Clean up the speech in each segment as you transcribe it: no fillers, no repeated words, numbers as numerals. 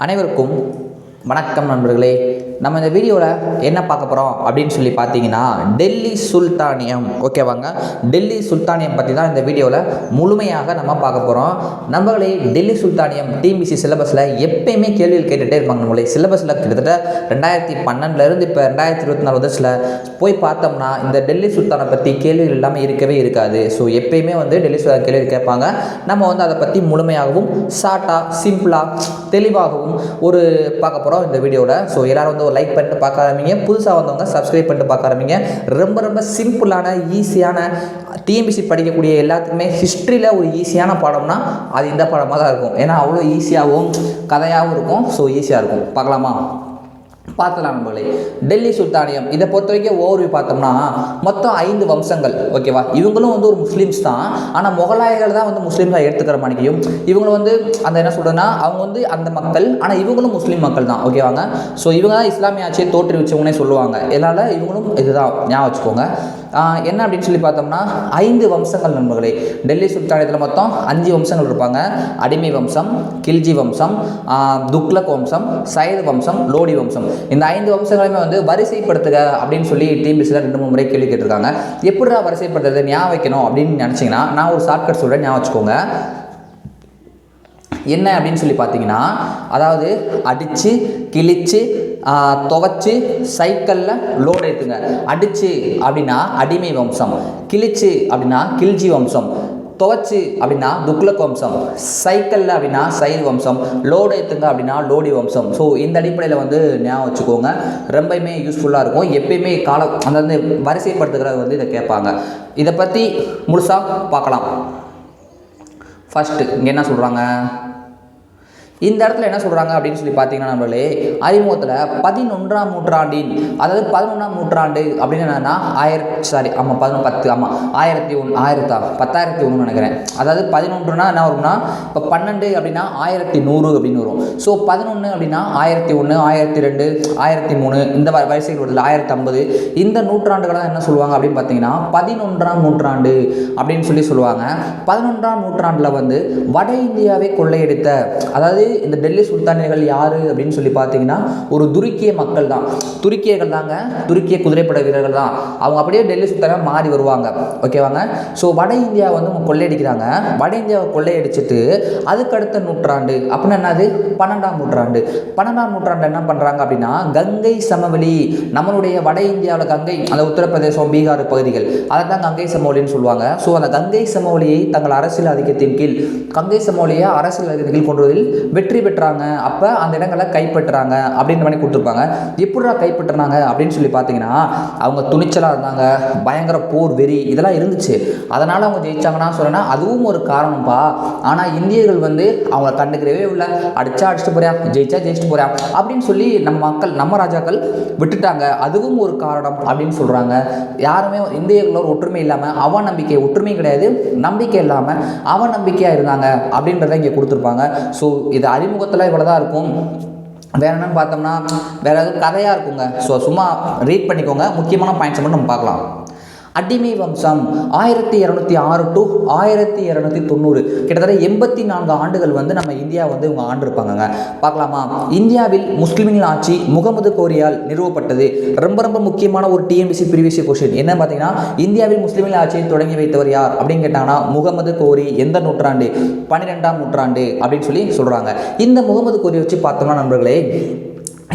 அனைவருக்கும் வணக்கம் நண்பர்களே. நம்ம இந்த வீடியோவில் என்ன பார்க்க போகிறோம் அப்படின்னு சொல்லி பார்த்தீங்கன்னா, டெல்லி சுல்தானியம். ஓகேவாங்க, டெல்லி சுல்தானியம் பற்றி தான் இந்த வீடியோவில் முழுமையாக நம்ம பார்க்க போகிறோம். நம்மளே டெல்லி சுல்தானியம் டிஎன்பிஎஸ்சி சிலபஸில் எப்பயுமே கேள்விகள் கேட்டுகிட்டே இருப்பாங்க. நம்மளே சிலபஸில் கிட்டத்தட்ட 2012 இப்போ 2024 வருஷத்தில் போய் பார்த்தோம்னா இந்த டெல்லி சுல்தானை பற்றி கேள்விகள் இல்லாமல் இருக்கவே இருக்காது. ஸோ எப்பயுமே டெல்லி சுல்தான் கேள்வி கேட்பாங்க. நம்ம அதை பற்றி முழுமையாகவும் ஷார்ட்டாக சிம்பிளாக தெளிவாகவும் ஒரு பார்க்க போகிறோம் இந்த வீடியோவில். ஸோ எல்லோரும் ஒரு லைக் பண்ணிட்டு பார்க்க ஆரம்பிங்க. புதுசாக வந்தவங்க சப்ஸ்கிரைப் பண்ணிட்டு பார்க்க ஆரம்பிங்க. ரொம்ப சிம்பிளான ஈஸியான டிஎன்பிஎஸ்சி படிக்கக்கூடிய எல்லாத்துக்குமே ஹிஸ்ட்ரியில் ஒரு ஈஸியான பாடம்னா அது இந்த பாடமாக தான் இருக்கும். ஏன்னா அவ்வளோ ஈஸியாகவும் கதையாகவும் இருக்கும். ஸோ ஈஸியாக இருக்கும். பார்க்கலாமா? பார்க்கலாம் நண்பர்களே. டெல்லி சுல்தானியம் இதை பொறுத்த வரைக்கும் ஓவர்வியூ பார்த்தோம்னா மொத்தம் 5 வம்சங்கள். ஓகேவா, இவங்களும் ஒரு முஸ்லீம்ஸ் தான். ஆனால் முகலாயர்கள் தான் முஸ்லீம்ஸாக எடுத்துக்கிற மாட்டேங்கும். இவங்களும் அந்த என்ன சொல்கிறேன்னா அவங்க அந்த மக்கள், ஆனால் இவங்களும் முஸ்லீம் மக்கள் தான். ஓகேவாங்க. ஸோ இவங்க தான் இஸ்லாமிய ஆட்சியை தோற்றுவிச்சவங்கன்னே சொல்லுவாங்க. இதனால் இவங்களும் இதுதான் ஞாபகம் வச்சுக்கோங்க. என்ன அப்படின்னு சொல்லி பார்த்தோம்னா 5 வம்சங்கள் நண்பர்களே. டெல்லி சுல்தானியத்தில் மொத்தம் 5 வம்சங்கள் இருப்பாங்க. அடிமை வம்சம், கில்ஜி வம்சம், துக்ளக் வம்சம், சையது வம்சம், லோடி வம்சம். இந்த 5 வம்சங்களையுமே வரிசைப்படுத்துக அப்படின்னு சொல்லி டிஎன்பிஎஸ்சியில் 2-3 முறை கேள்வி கேட்டிருக்காங்க. எப்படிடா வரிசைப்படுத்துறது ஞாபகம் வைக்கணும் அப்படின்னு நினச்சிங்கன்னா நான் ஒரு ஷார்ட்கட் சொல்கிறேன், ஞாபகம் வச்சுக்கோங்க. என்ன அப்படின்னு சொல்லி பார்த்தீங்கன்னா, அதாவது அடித்து கிழிச்சு துவைச்சி சைக்கிளில் லோடு ஏற்றுங்க. அடிச்சு அப்படின்னா அடிமை வம்சம், கிழிச்சு அப்படின்னா கில்ஜி வம்சம், துவைச்சு அப்படின்னா துக்ளக் வம்சம், சைக்கிளில் அப்படின்னா சைல் வம்சம், லோடு ஏற்றுங்க அப்படின்னா லோடி வம்சம். ஸோ இந்த அடிப்படையில் ஞாபகம் வச்சுக்கோங்க. ரொம்பவுமே யூஸ்ஃபுல்லாக இருக்கும். எப்பயுமே அந்த வரிசைப்படுத்துகிற இதை கேட்பாங்க. இதை பற்றி முழுசாக பார்க்கலாம். ஃபஸ்ட்டு இங்கே என்ன சொல்கிறாங்க, இந்த இடத்துல என்ன சொல்கிறாங்க அப்படின்னு சொல்லி பார்த்தீங்கன்னா நம்மளே அறிமுகத்தில் 11ஆம் நூற்றாண்டின், அதாவது 11ஆம் நூற்றாண்டு அப்படின்னு என்னன்னா 1001 நினைக்கிறேன். அதாவது 11னா என்ன வரும்னா, இப்போ 12 அப்படின்னா 1100 அப்படின்னு வரும். ஸோ 11 அப்படின்னா 1001, 1002, 1003 இந்த வரிசைகள் வருது. 1050 இந்த நூற்றாண்டுகளை என்ன சொல்லுவாங்க அப்படின்னு பார்த்தீங்கன்னா 11ஆம் நூற்றாண்டு அப்படின்னு சொல்லுவாங்க. 11ஆம் நூற்றாண்டில் வட இந்தியாவை கொள்ளையடித்த, அதாவது இந்த டெல்லி சுல்தானியர்கள் யாரு அப்படின்னு சொல்லி பார்த்தீங்கன்னா ஒரு துருக்கிய மக்கள் தான். துருக்கியர்கள் தாங்க, துருக்கிய குதிரைப்படை வீரர்கள் தான். அவங்க அப்படியே டெல்லி சுல்தானியாக மாறி வருவாங்க. ஓகேவாங்க. ஸோ வட இந்தியா அவங்க கொள்ளையடிக்கிறாங்க. வட இந்தியாவை கொள்ளையடிச்சிட்டு அதுக்கடுத்த நூற்றாண்டு அப்படின்னா என்னது, 12ஆம் நூற்றாண்டு. 12ஆம் நூற்றாண்டு என்ன பண்ணுறாங்க அப்படின்னா கங்கை சமவெளி, நம்மளுடைய வட இந்தியாவில் கங்கை, அந்த உத்தரப்பிரதேசம் பீகார் பகுதிகள், அதை தான் கங்கை சமவெளின்னு சொல்லுவாங்க. ஸோ அந்த கங்கை சமவெளியை தங்கள் அரசியல் ஆதிக்கத்தின் கீழ், கங்கை சமவெளியை அரசியல் ஆதிக்கத்தின் கீழ் கொண்டு வருவதில் வெற்றி பெற்றாங்க. அப்போ அந்த இடங்களை கைப்பற்றுறாங்க அப்படின்ற மாதிரி கொடுத்துருப்பாங்க. எப்படிடா கைப்பற்றுறாங்க அப்படின்னு சொல்லி பார்த்தீங்கன்னா அவங்க துணிச்சலாக இருந்தாங்க, பயங்கர போர் வெறி இதெல்லாம் இருந்துச்சு. அதனால் அவங்க ஜெயிச்சாங்கன்னா சொன்னா அதுவும் ஒரு காரணம்ப்பா. ஆனால் இந்தியர்கள் அவங்கள கண்டுக்கிறவே இல்லை. அடிச்சுட்டு போறியா, ஜெயிச்சுட்டு போறியா அப்படின்னு சொல்லி நம்ம மக்கள், நம்ம ராஜாக்கள் விட்டுட்டாங்க. அதுவும் ஒரு காரணம் அப்படின்னு சொல்கிறாங்க. யாருமே இந்தியர்களோட ஒற்றுமை இல்லாமல், அவநம்பிக்கை, ஒற்றுமை கிடையாது நம்பிக்கை இல்லாமல் அவநம்பிக்கையாக இருந்தாங்க அப்படின்றத இங்கே கொடுத்துருப்பாங்க. ஸோ இது அறிமுகத்தில் இவ்வளோ தான் இருக்கும். வேற என்னன்னு பார்த்தோம்னா வேற எதுவும் கதையாக இருக்குங்க. ஸோ சும்மா ரீட் பண்ணிக்கோங்க. முக்கியமான பாயிண்ட்ஸ் மட்டும் நம்ம பார்க்கலாம். அடிமை வம்சம் 1206 to 1290, கிட்டத்தட்ட 84 ஆண்டுகள் நம்ம இந்தியா இவங்க ஆண்டிருப்பாங்க. பார்க்கலாமா? இந்தியாவில் முஸ்லிம்களின் ஆட்சி முகமது கோரியால் நிறுவப்பட்டது. ரொம்ப முக்கியமான ஒரு டிஎன்பிஎஸ்சி ப்ரீவியஸ் கொஸ்டின் என்ன பார்த்தீங்கன்னா, இந்தியாவில் முஸ்லிம்களின் ஆட்சியை தொடங்கி வைத்தவர் யார் அப்படின்னு கேட்டாங்கன்னா முகமது கோரி. எந்த நூற்றாண்டு? 12ஆம் நூற்றாண்டு அப்படின்னு சொல்கிறாங்க. இந்த முகமது கோரி வச்சு பார்த்தோம்னா நண்பர்களே,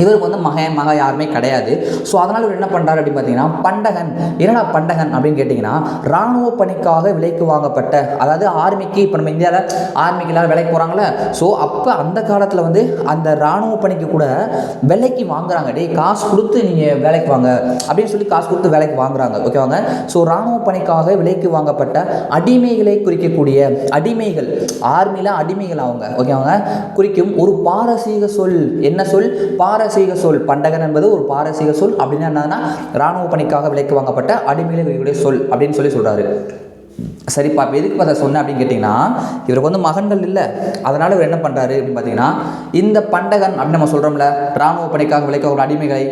இவருக்கு மக யாருமே கிடையாது. ஸோ அதனால் இவர் என்ன பண்ணுறாரு அப்படின்னு பார்த்தீங்கன்னா பண்டகன். என்னடா பண்டகன் அப்படின்னு கேட்டிங்கன்னா, இராணுவ பணிக்காக விலைக்கு வாங்கப்பட்ட, அதாவது ஆர்மிக்கு, இப்போ நம்ம இந்தியாவில் ஆர்மிக்கெல்லாம் விலைக்கு போகிறாங்களே, ஸோ அப்போ அந்த காலத்தில் அந்த இராணுவ பணிக்கு கூட விலைக்கு வாங்குறாங்க. டே காசு கொடுத்து நீங்கள் வேலைக்கு வாங்க அப்படின்னு சொல்லி காசு கொடுத்து வேலைக்கு வாங்குறாங்க. ஓகேவாங்க. ஸோ இராணுவ பணிக்காக விலைக்கு வாங்கப்பட்ட அடிமைகளை குறிக்கக்கூடிய, அடிமைகள் ஆர்மியில் அடிமைகள் அவங்க, ஓகேவாங்க, குறிக்கும் ஒரு பாரசீக சொல். என்ன சொல்? பாரசீக சொல். பண்டகன் என்பது ஒரு பாரசீக சொல். அப்படின்னா என்னன்னா இராணுவ பணிக்காக விலைக்கு வாங்கப்பட்ட அடிமைகளை குறிக்கக்கூடிய சொல் அப்படின்னு சொல்றாரு. சரிப்பா, இப்போ எதுக்கு அதை சொன்னேன் அப்படின்னு கேட்டிங்கன்னா, இவருக்கு வந்து மகன்கள் இல்லை. அதனால் இவர் என்ன பண்ணுறாரு அப்படின்னு பார்த்தீங்கன்னா, இந்த பண்டகன் அப்படின்னு நம்ம சொல்கிறோம்ல, இராணுவ பணிக்காக விளைக்க ஒரு அடிமைகளை,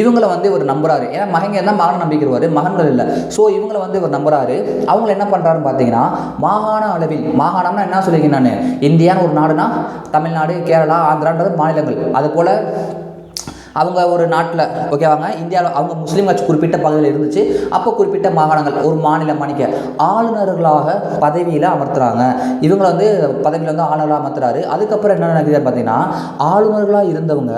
இவங்களை வந்து இவர் நம்புறாரு. ஏன்னா மகங்க தான் மகனை நம்பிக்கிறவார், மகன்கள் இல்லை. ஸோ இவங்களை வந்து இவர் நம்புறாரு. அவங்கள என்ன பண்ணுறாருன்னு பார்த்தீங்கன்னா, மாகாண அளவில், மாகாணம்னா என்ன சொல்லியிருக்கேன் நான், இந்தியான்னு ஒரு நாடுனா தமிழ்நாடு, கேரளா, ஆந்திரான்றது மாநிலங்கள். அதுபோல் அவங்க ஒரு நாட்டில் ஓகேவாங்க, இந்தியாவில் அவங்க முஸ்லீம் கட்சி குறிப்பிட்ட பகுதியில் இருந்துச்சு. அப்போ குறிப்பிட்ட மாகாணங்கள் ஒரு மாநிலம் மணிக்க ஆளுநர்களாக பதவியில் அமர்த்துறாங்க. இவங்களை வந்து பதவியில் வந்து ஆளுநர்களாக அமர்த்துறாரு. அதுக்கப்புறம் என்ன நடக்குதுன்னு பார்த்தீங்கன்னா, ஆளுநர்களாக இருந்தவங்க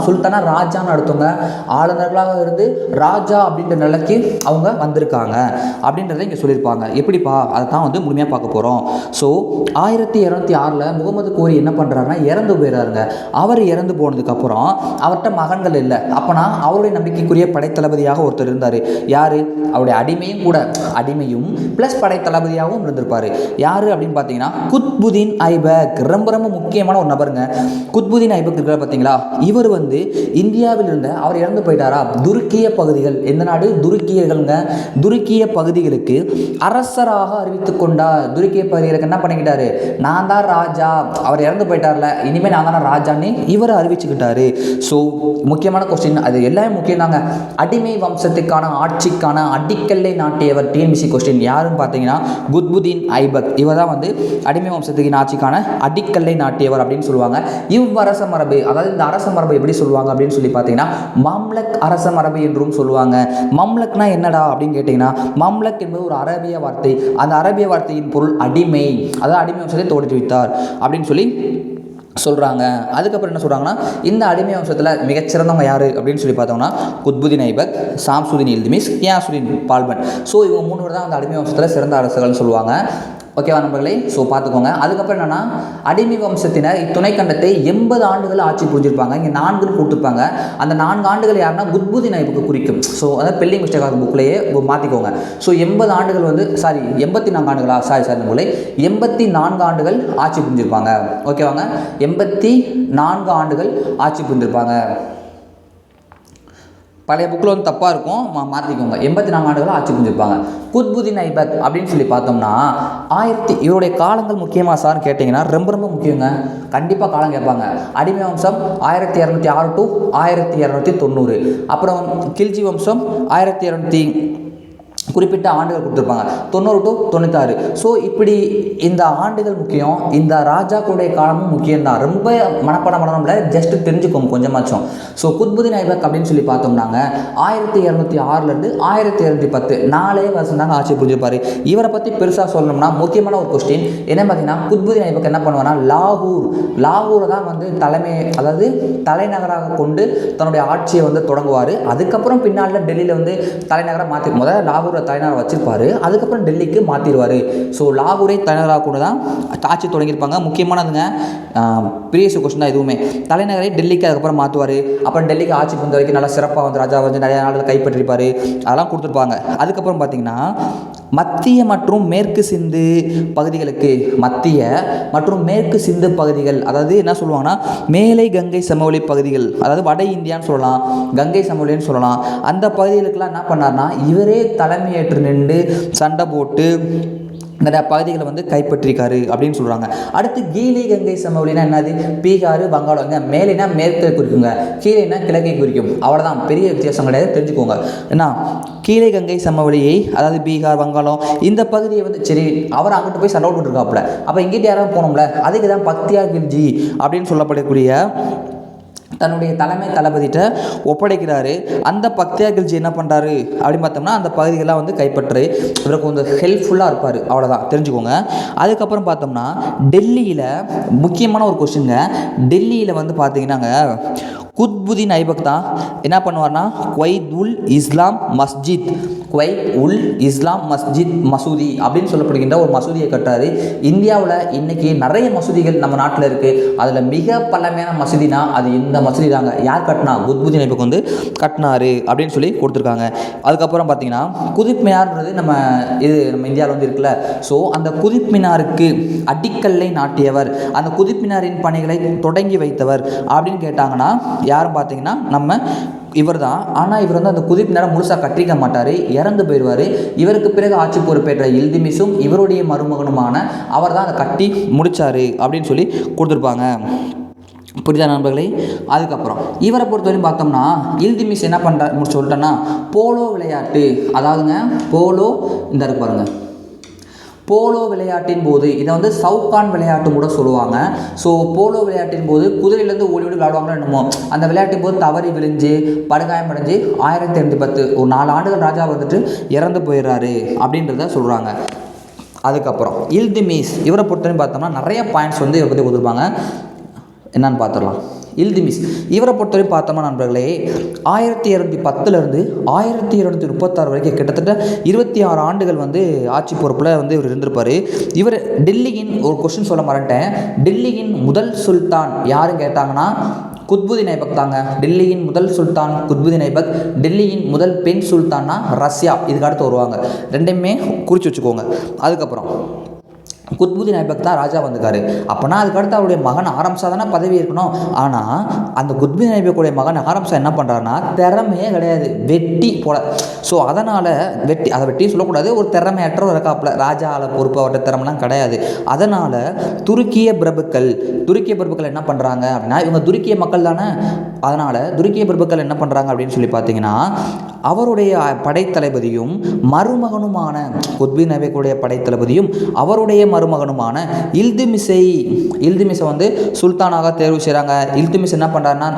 சுல்தானா ராஜான்னு அடுத்தவங்க ஆளுநர்களாக இருந்து ராஜா அப்படின்ற நிலைக்கு அவங்க வந்திருக்காங்க அப்படின்றத இங்கே சொல்லியிருப்பாங்க. எப்படிப்பா, அதை தான் வந்து முழுமையாக பார்க்க போகிறோம். ஸோ 1206 முகமது கோரி என்ன பண்ணுறாருன்னா இறந்து போயிடுறாருங்க. அவர் இறந்து போனதுக்கப்புறம் அவர்கிட்ட மகன்கள் இல்லை. அப்போனா அவருடைய நம்பிக்கைக்குரிய படைத்தளபதியாக ஒருத்தர் இருந்தார். யார்? அவருடைய அடிமையும் கூட, அடிமையும் ப்ளஸ் படைத்தளபதியாகவும் இருந்திருப்பார். யார் அப்படின்னு பார்த்தீங்கன்னா குத்புதீன் ஐபக். ரொம்ப ரொம்ப முக்கியமான ஒரு நபருங்க குத்புதீன் ஐபக் இருக்கிற பார்த்தீங்களா. இவர் வந்து இந்தியாவில் இருந்த, அவர் இறந்து போயிட்டாரா, துருக்கிய பகுதிகள், எந்த நாடு? துருக்கியர்கள்ங்க. துருக்கிய பகுதிகளுக்கு அரசராக அறிவித்து கொண்டார். துருக்கிய பகுதிகளுக்கு என்ன பண்ணிக்கிட்டாரு, நான் தான் ராஜா, அவர் இறந்து போயிட்டார்ல, இனிமேல் நான் தானே ராஜான்னு இவர் அறிவிச்சுக்கிட்டாரு. ஸோ முக்கியமான கொஸ்டின், அது எல்லாமே முக்கியம் தாங்க. அடிமை வம்சத்துக்கான ஆட்சிக்கான அடிக்கல்லை நாட்டியவர் டிஎன்பிசி கொஸ்டின் யாருன்னு பார்த்தீங்கன்னா குத்புதீன் ஐபக். இவர் தான் வந்து அடிமை வம்சத்துக்கு ஆட்சிக்கான அடிக்கல்லை நாட்டியவர் அப்படின்னு சொல்லுவாங்க. இவ்வரச மரபு, அதாவது இந்த அரச மரபு எப்படி சொல்லுவாங்க அப்படின்னு சொல்லி பார்த்தீங்கன்னா மம்லக் அரச மரபு என்றும் சொல்லுவாங்க. மம்லக்னா என்னடா அப்படின்னு கேட்டிங்கன்னா, மம்லக் என்பது ஒரு அரபிய வார்த்தை. அந்த அரபிய வார்த்தையின் பொருள் அடிமை, அதாவது அடிமை வம்சத்தை தோற்றுவித்தார் அப்படின்னு சொல்லி சொல்கிறாங்க. அதுக்கப்புறம் என்ன சொல்கிறாங்கன்னா, இந்த அடிமை வம்சத்தில் மிகச்சிறந்தவங்க யார் அப்படின்னு சொல்லி பார்த்தோம்னா குத்புதீன் ஐபக், சாம்சுதீன் இல்துமிஷ், கியாசுதீன் பால்பன். ஸோ இவங்க 3 பேர் தான் அந்த அடிமை வம்சத்தில் சிறந்த அரசர்கள்னு சொல்லுவாங்க. ஓகேவா நண்பர்களே? ஸோ பார்த்துக்கோங்க. அதுக்கப்புறம் என்னென்னா, அடிமை வம்சத்தினர் இத்துணைக்கண்டத்தை 80 ஆண்டுகள் ஆட்சி புரிஞ்சிருப்பாங்க. இங்கே 4 கொடுத்துருப்பாங்க. அந்த 4 ஆண்டுகள் யாருன்னா குத்புதீன் ஐபக்கு குறிக்கும். ஸோ அதாவது பெல்லிங் மிஸ்டேக்காக புக்லேயே மாற்றிக்கோங்க. ஸோ 80 ஆண்டுகள் வந்து 84 ஆண்டுகளா, சாரி நண்பர்களே, 84 ஆண்டுகள் ஆட்சி புரிஞ்சிருப்பாங்க. ஓகேவாங்க, 84 ஆண்டுகள் ஆட்சி புரிஞ்சிருப்பாங்க. பழைய புக்கில் வந்து தப்பாக இருக்கும், மாற்றிக்கோங்க. 84 ஆண்டுகள் ஆட்சி புரிஞ்சிருப்பாங்க. குத்புதீன் ஐபக் அப்படின்னு சொல்லி பார்த்தோம்னா இவருடைய காலங்கள் முக்கியமாக சார்னு கேட்டிங்கன்னா ரொம்ப ரொம்ப முக்கியங்க. கண்டிப்பாக காலம் கேட்பாங்க. அடிமை வம்சம் 1206 to 1290. அப்புறம் கில்ஜி வம்சம் 1200 குறிப்பிட்ட ஆண்டுகள் கொடுத்துருப்பாங்க, 90 to 96. ஸோ இப்படி இந்த ஆண்டுகள் முக்கியம். இந்த ராஜாக்களுடைய காலமும் முக்கியம்தான். ரொம்ப மனப்பாடம் பண்ணணும்ல, ஜஸ்ட் தெரிஞ்சுக்கோங்க கொஞ்சமாச்சும். ஸோ குத்புதீன் ஐபக் அப்படின்னு சொல்லி பார்த்தோம்னாங்க 1206 1210 4 வருஷம் தாங்க ஆட்சி புரிஞ்சிருப்பார். இவரை பற்றி பெருசாக சொல்லணும்னா முக்கியமான ஒரு கொஸ்டின் என்ன பார்த்தீங்கன்னா, குத்புதீன் ஐபக் என்ன பண்ணுவார்னா லாகூரை தான் வந்து அதாவது தலைநகராக கொண்டு தன்னுடைய ஆட்சியை வந்து தொடங்குவார். அதுக்கப்புறம் பின்னால் டெல்லியில் வந்து தலைநகராக மாற்றி, முதல்ல லாகூர் தலைநகராக வச்சிருப்பாரு, அதுக்கப்புறம் டெல்லிக்கு மாற்றிடுவார். ஸோ லாகூரை தலைநகராக கூட தான் ஆட்சி தொடங்கியிருப்பாங்க. முக்கியமானதுங்க, ப்ரீவியஸ் கொஸ்டின் தான் இதுவுமே. தலைநகரை டெல்லிக்கு அதுக்கப்புறம் மாற்றுவார். அப்புறம் டெல்லிக்கு ஆட்சி புரிந்த வரைக்கும் நல்லா சிறப்பாக வந்து ராஜா வந்து நிறைய நாடுகள் கைப்பற்றிருப்பார், அதெல்லாம் கொடுத்துருப்பாங்க. அதுக்கப்புறம் பார்த்தீங்கன்னா மத்திய மற்றும் மேற்கு சிந்து பகுதிகளுக்கு, மத்திய மற்றும் மேற்கு சிந்து பகுதிகள், அதாவது என்ன சொல்லுவாங்கன்னா மேலை கங்கை சமவெளி பகுதிகள், அதாவது வட இந்தியான்னு சொல்லலாம், கங்கை சமவெளின்னு சொல்லலாம். அந்த பகுதிகளுக்கெல்லாம் என்ன பண்ணார்னா இவரே தலைமையேற்று நின்று சண்டை போட்டு நிறையா பகுதிகளை வந்து கைப்பற்றிருக்காரு அப்படின்னு சொல்கிறாங்க. அடுத்து கீழே கங்கை சமவெளினா என்னது? பீகார், வங்காளம். மேலேனா மேற்கை குறிக்குங்க, கீழேனா கிழக்கை குறிக்கும். அவ்வளோதான், பெரிய வித்தியாசம் கிடையாது, தெரிஞ்சுக்கோங்க. ஏன்னா கீழே கங்கை சமவெளியை, அதாவது பீகார், வங்காளம் இந்த பகுதியை வந்து சரி அவர் அங்கிட்டு போய் சண்டை போட்டுருக்காப்புல, அப்போ இங்கிட்ட யாராவது போனோம்ல, அதுக்கு தான் பக்தியா கில்ஜி அப்படின்னு சொல்லப்படக்கூடிய தன்னுடைய தலைமை தளபதிகிட்ட ஒப்படைக்கிறாரு. அந்த பக்தியா கில்ஜி என்ன பண்ணுறாரு அப்படின்னு பார்த்தோம்னா அந்த பகுதிகளெலாம் வந்து கைப்பற்று இவருக்கு கொஞ்சம் ஹெல்ப்ஃபுல்லாக இருப்பார். அவ்வளோதான், தெரிஞ்சுக்கோங்க. அதுக்கப்புறம் பார்த்தோம்னா டெல்லியில் முக்கியமான ஒரு கொஸ்டின்ங்க, டெல்லியில் வந்து பார்த்தீங்கன்னாங்க குத்புதீன் ஐபக் தான் என்ன பண்ணுவார்னா குவைத் உல் இஸ்லாம் மஸ்ஜித் மசூதி அப்படின்னு சொல்லப்படுகின்ற ஒரு மசூதியை கட்டுறாரு. இந்தியாவில் இன்றைக்கி நிறைய மசூதிகள் நம்ம நாட்டில் இருக்குது. அதில் மிக பழமையான மசூதினா அது இந்த மசூதி தாங்க. யார் கட்டினா? குத்புதீன் ஐபக் வந்து கட்டினாரு அப்படின்னு சொல்லி கொடுத்துருக்காங்க. அதுக்கப்புறம் பார்த்தீங்கன்னா குதுப் மினார்ன்றது நம்ம இந்தியாவில் வந்து இருக்குல்ல. ஸோ அந்த குதுப் மினாருக்கு அடிக்கல்லை நாட்டியவர், அந்த குதுப் மினாரின் பணிகளை தொடங்கி வைத்தவர் அப்படின்னு கேட்டாங்கன்னா யாரும் பார்த்தீங்கன்னா நம்ம இவர் தான். ஆனால் இவர் வந்து அந்த குதிப்பு நேரம் முழுசாக கட்டிக்க மாட்டார், இறந்து போயிடுவார். இவருக்கு பிறகு ஆட்சி பொறுப்பேற்ற இல்துமிஷும் இவருடைய மருமகனுமான அவர் தான் அதை கட்டி முடித்தார் அப்படின்னு சொல்லி கொடுத்துருப்பாங்க. புரியுதா நண்பர்களே? அதுக்கப்புறம் இவரை பொறுத்தவரையும் பார்த்தோம்னா இல்துமிஷ் என்ன பண்ணுறாரு சொல்லிட்டேன்னா, போலோ விளையாட்டு, அதாவதுங்க போலோ இந்த இருக்கு பாருங்க, போலோ விளையாட்டின் போது இதை வந்து சவுக்கான் விளையாட்டு கூட சொல்லுவாங்க. ஸோ போலோ விளையாட்டின் போது குதிரையிலேருந்து ஓடி விளையாடுவாங்களோ என்னமோ, அந்த விளையாட்டின் போது தவறி விழுந்து படுகாயம் அடைஞ்சு 1810 ஒரு 4 ஆண்டுகள் ராஜா வந்துட்டு இறந்து போயிடுறாரு அப்படின்றத சொல்கிறாங்க. அதுக்கப்புறம் இல்துமிஷ் இவரை பொறுத்தவரையும் பார்த்தோம்னா நிறைய பாயிண்ட்ஸ் வந்து இவரை பற்றி கொடுத்துருப்பாங்க. என்னன்னு பார்த்துடலாம். இல்துமிஷ் இவரை பொறுத்தவரையும் பார்த்தோம்னா நண்பர்களே 1210 1236 வரைக்கும் கிட்டத்தட்ட 26 ஆண்டுகள் வந்து ஆட்சி பொறுப்பில் வந்து இவர் இருந்திருப்பார். இவர் டெல்லியின் ஒரு கொஸ்டின் சொல்ல மறந்துட்டேன், டெல்லியின் முதல் சுல்தான் யாருன்னு கேட்டாங்கன்னா குத்புதீன் ஐபக் தாங்க. டெல்லியின் முதல் சுல்தான் குத்புதீன் ஐபக். டெல்லியின் முதல் பெண் சுல்தான்னா ரஷ்யா, இதுக்கு அடுத்து வருவாங்க. ரெண்டையுமே குறித்து வச்சுக்கோங்க. அதுக்கப்புறம் குத்புதீன் ஐபக் தான் ராஜா வந்துக்காரு. அப்போனா அதுக்கடுத்து அவருடைய மகன் ஆரம்சா தானே பதவி இருக்கணும். ஆனால் அந்த குத்புதீன் ஐபக்குடைய மகன் ஆரம்சா என்ன பண்ணுறாருன்னா திறமையே கிடையாது, வெட்டி போல. ஸோ அதனால் அதை வெட்டி சொல்லக்கூடாது, ஒரு திறமையற்ற ஒரு காப்பில் ராஜாவில் பொறுப்பு அவர்கிட்ட திறமைலாம் கிடையாது. அதனால் துருக்கிய பிரபுக்கள் என்ன பண்ணுறாங்க அப்படின்னா, இவங்க துருக்கிய மக்கள் தானே, அதனால் துருக்கிய பிரபுக்கள் என்ன பண்ணுறாங்க அப்படின்னு சொல்லி பார்த்தீங்கன்னா, அவருடைய படைத்தளபதியும் மருமகனுமான குத்புதீன் ஐபக்குடைய படைத்தளபதியும் அவருடைய மருமகனுமான இல்துமிஷை வந்து சுல்தானாக தேர்வு செய்கிறாங்க. இல்துமிஷ் என்ன பண்ணுறாருன்னா,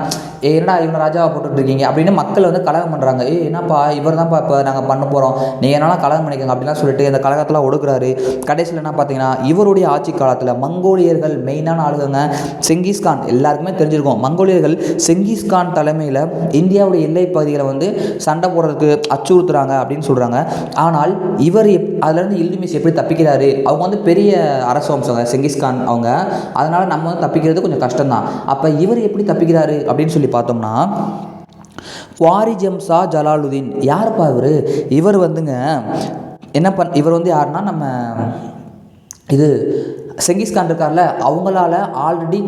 என்னடா இவங்க ராஜாவை போட்டுட்ருக்கீங்க அப்படின்னு மக்கள் வந்து கலகம் பண்ணுறாங்க. என்னப்பா இவர் தான்ப்பா இப்போ நாங்கள் பண்ண போகிறோம், நீங்கள் என்னால் கலகம் பண்ணிக்கோங்க அப்படின்லாம் சொல்லிட்டு இந்த கலகத்தில் ஒடுக்குறாரு. கடைசியில் என்ன பார்த்தீங்கன்னா, இவருடைய ஆட்சி காலத்தில் மங்கோலியர்கள் மெயினான ஆளுங்க செங்கிஸ்கான், எல்லாருக்குமே தெரிஞ்சிருக்கும். மங்கோலியர்கள் செங்கிஸ்கான் தலைமையில் இந்தியாவுடைய எல்லை பகுதிகளை வந்து சண்டை போடுறதுக்கு அச்சுறுத்துறாங்க அப்படின்னு சொல்கிறாங்க. ஆனால் இவர் அதுலேருந்து இல்துமிஷ் எப்படி தப்பிக்கிறாரு, அவங்க வந்து பெரிய அரசு வம்சங்க செங்கிஸ்கான் அவங்க, அதனால் நம்ம வந்து தப்பிக்கிறது கொஞ்சம் கஷ்டம்தான். அப்போ இவர் எப்படி தப்பிக்கிறாரு அப்படின்னு சொல்லி பார்த்தோம்னா, குவாரிஜம் ஷா ஜலாலுதீன் யாருப்பா இவர் வந்துங்க இவர் வந்து யாருன்னா நம்ம செங்கிஸ்கான் இருக்கார்ல, அவங்களால ஆல்ரெடி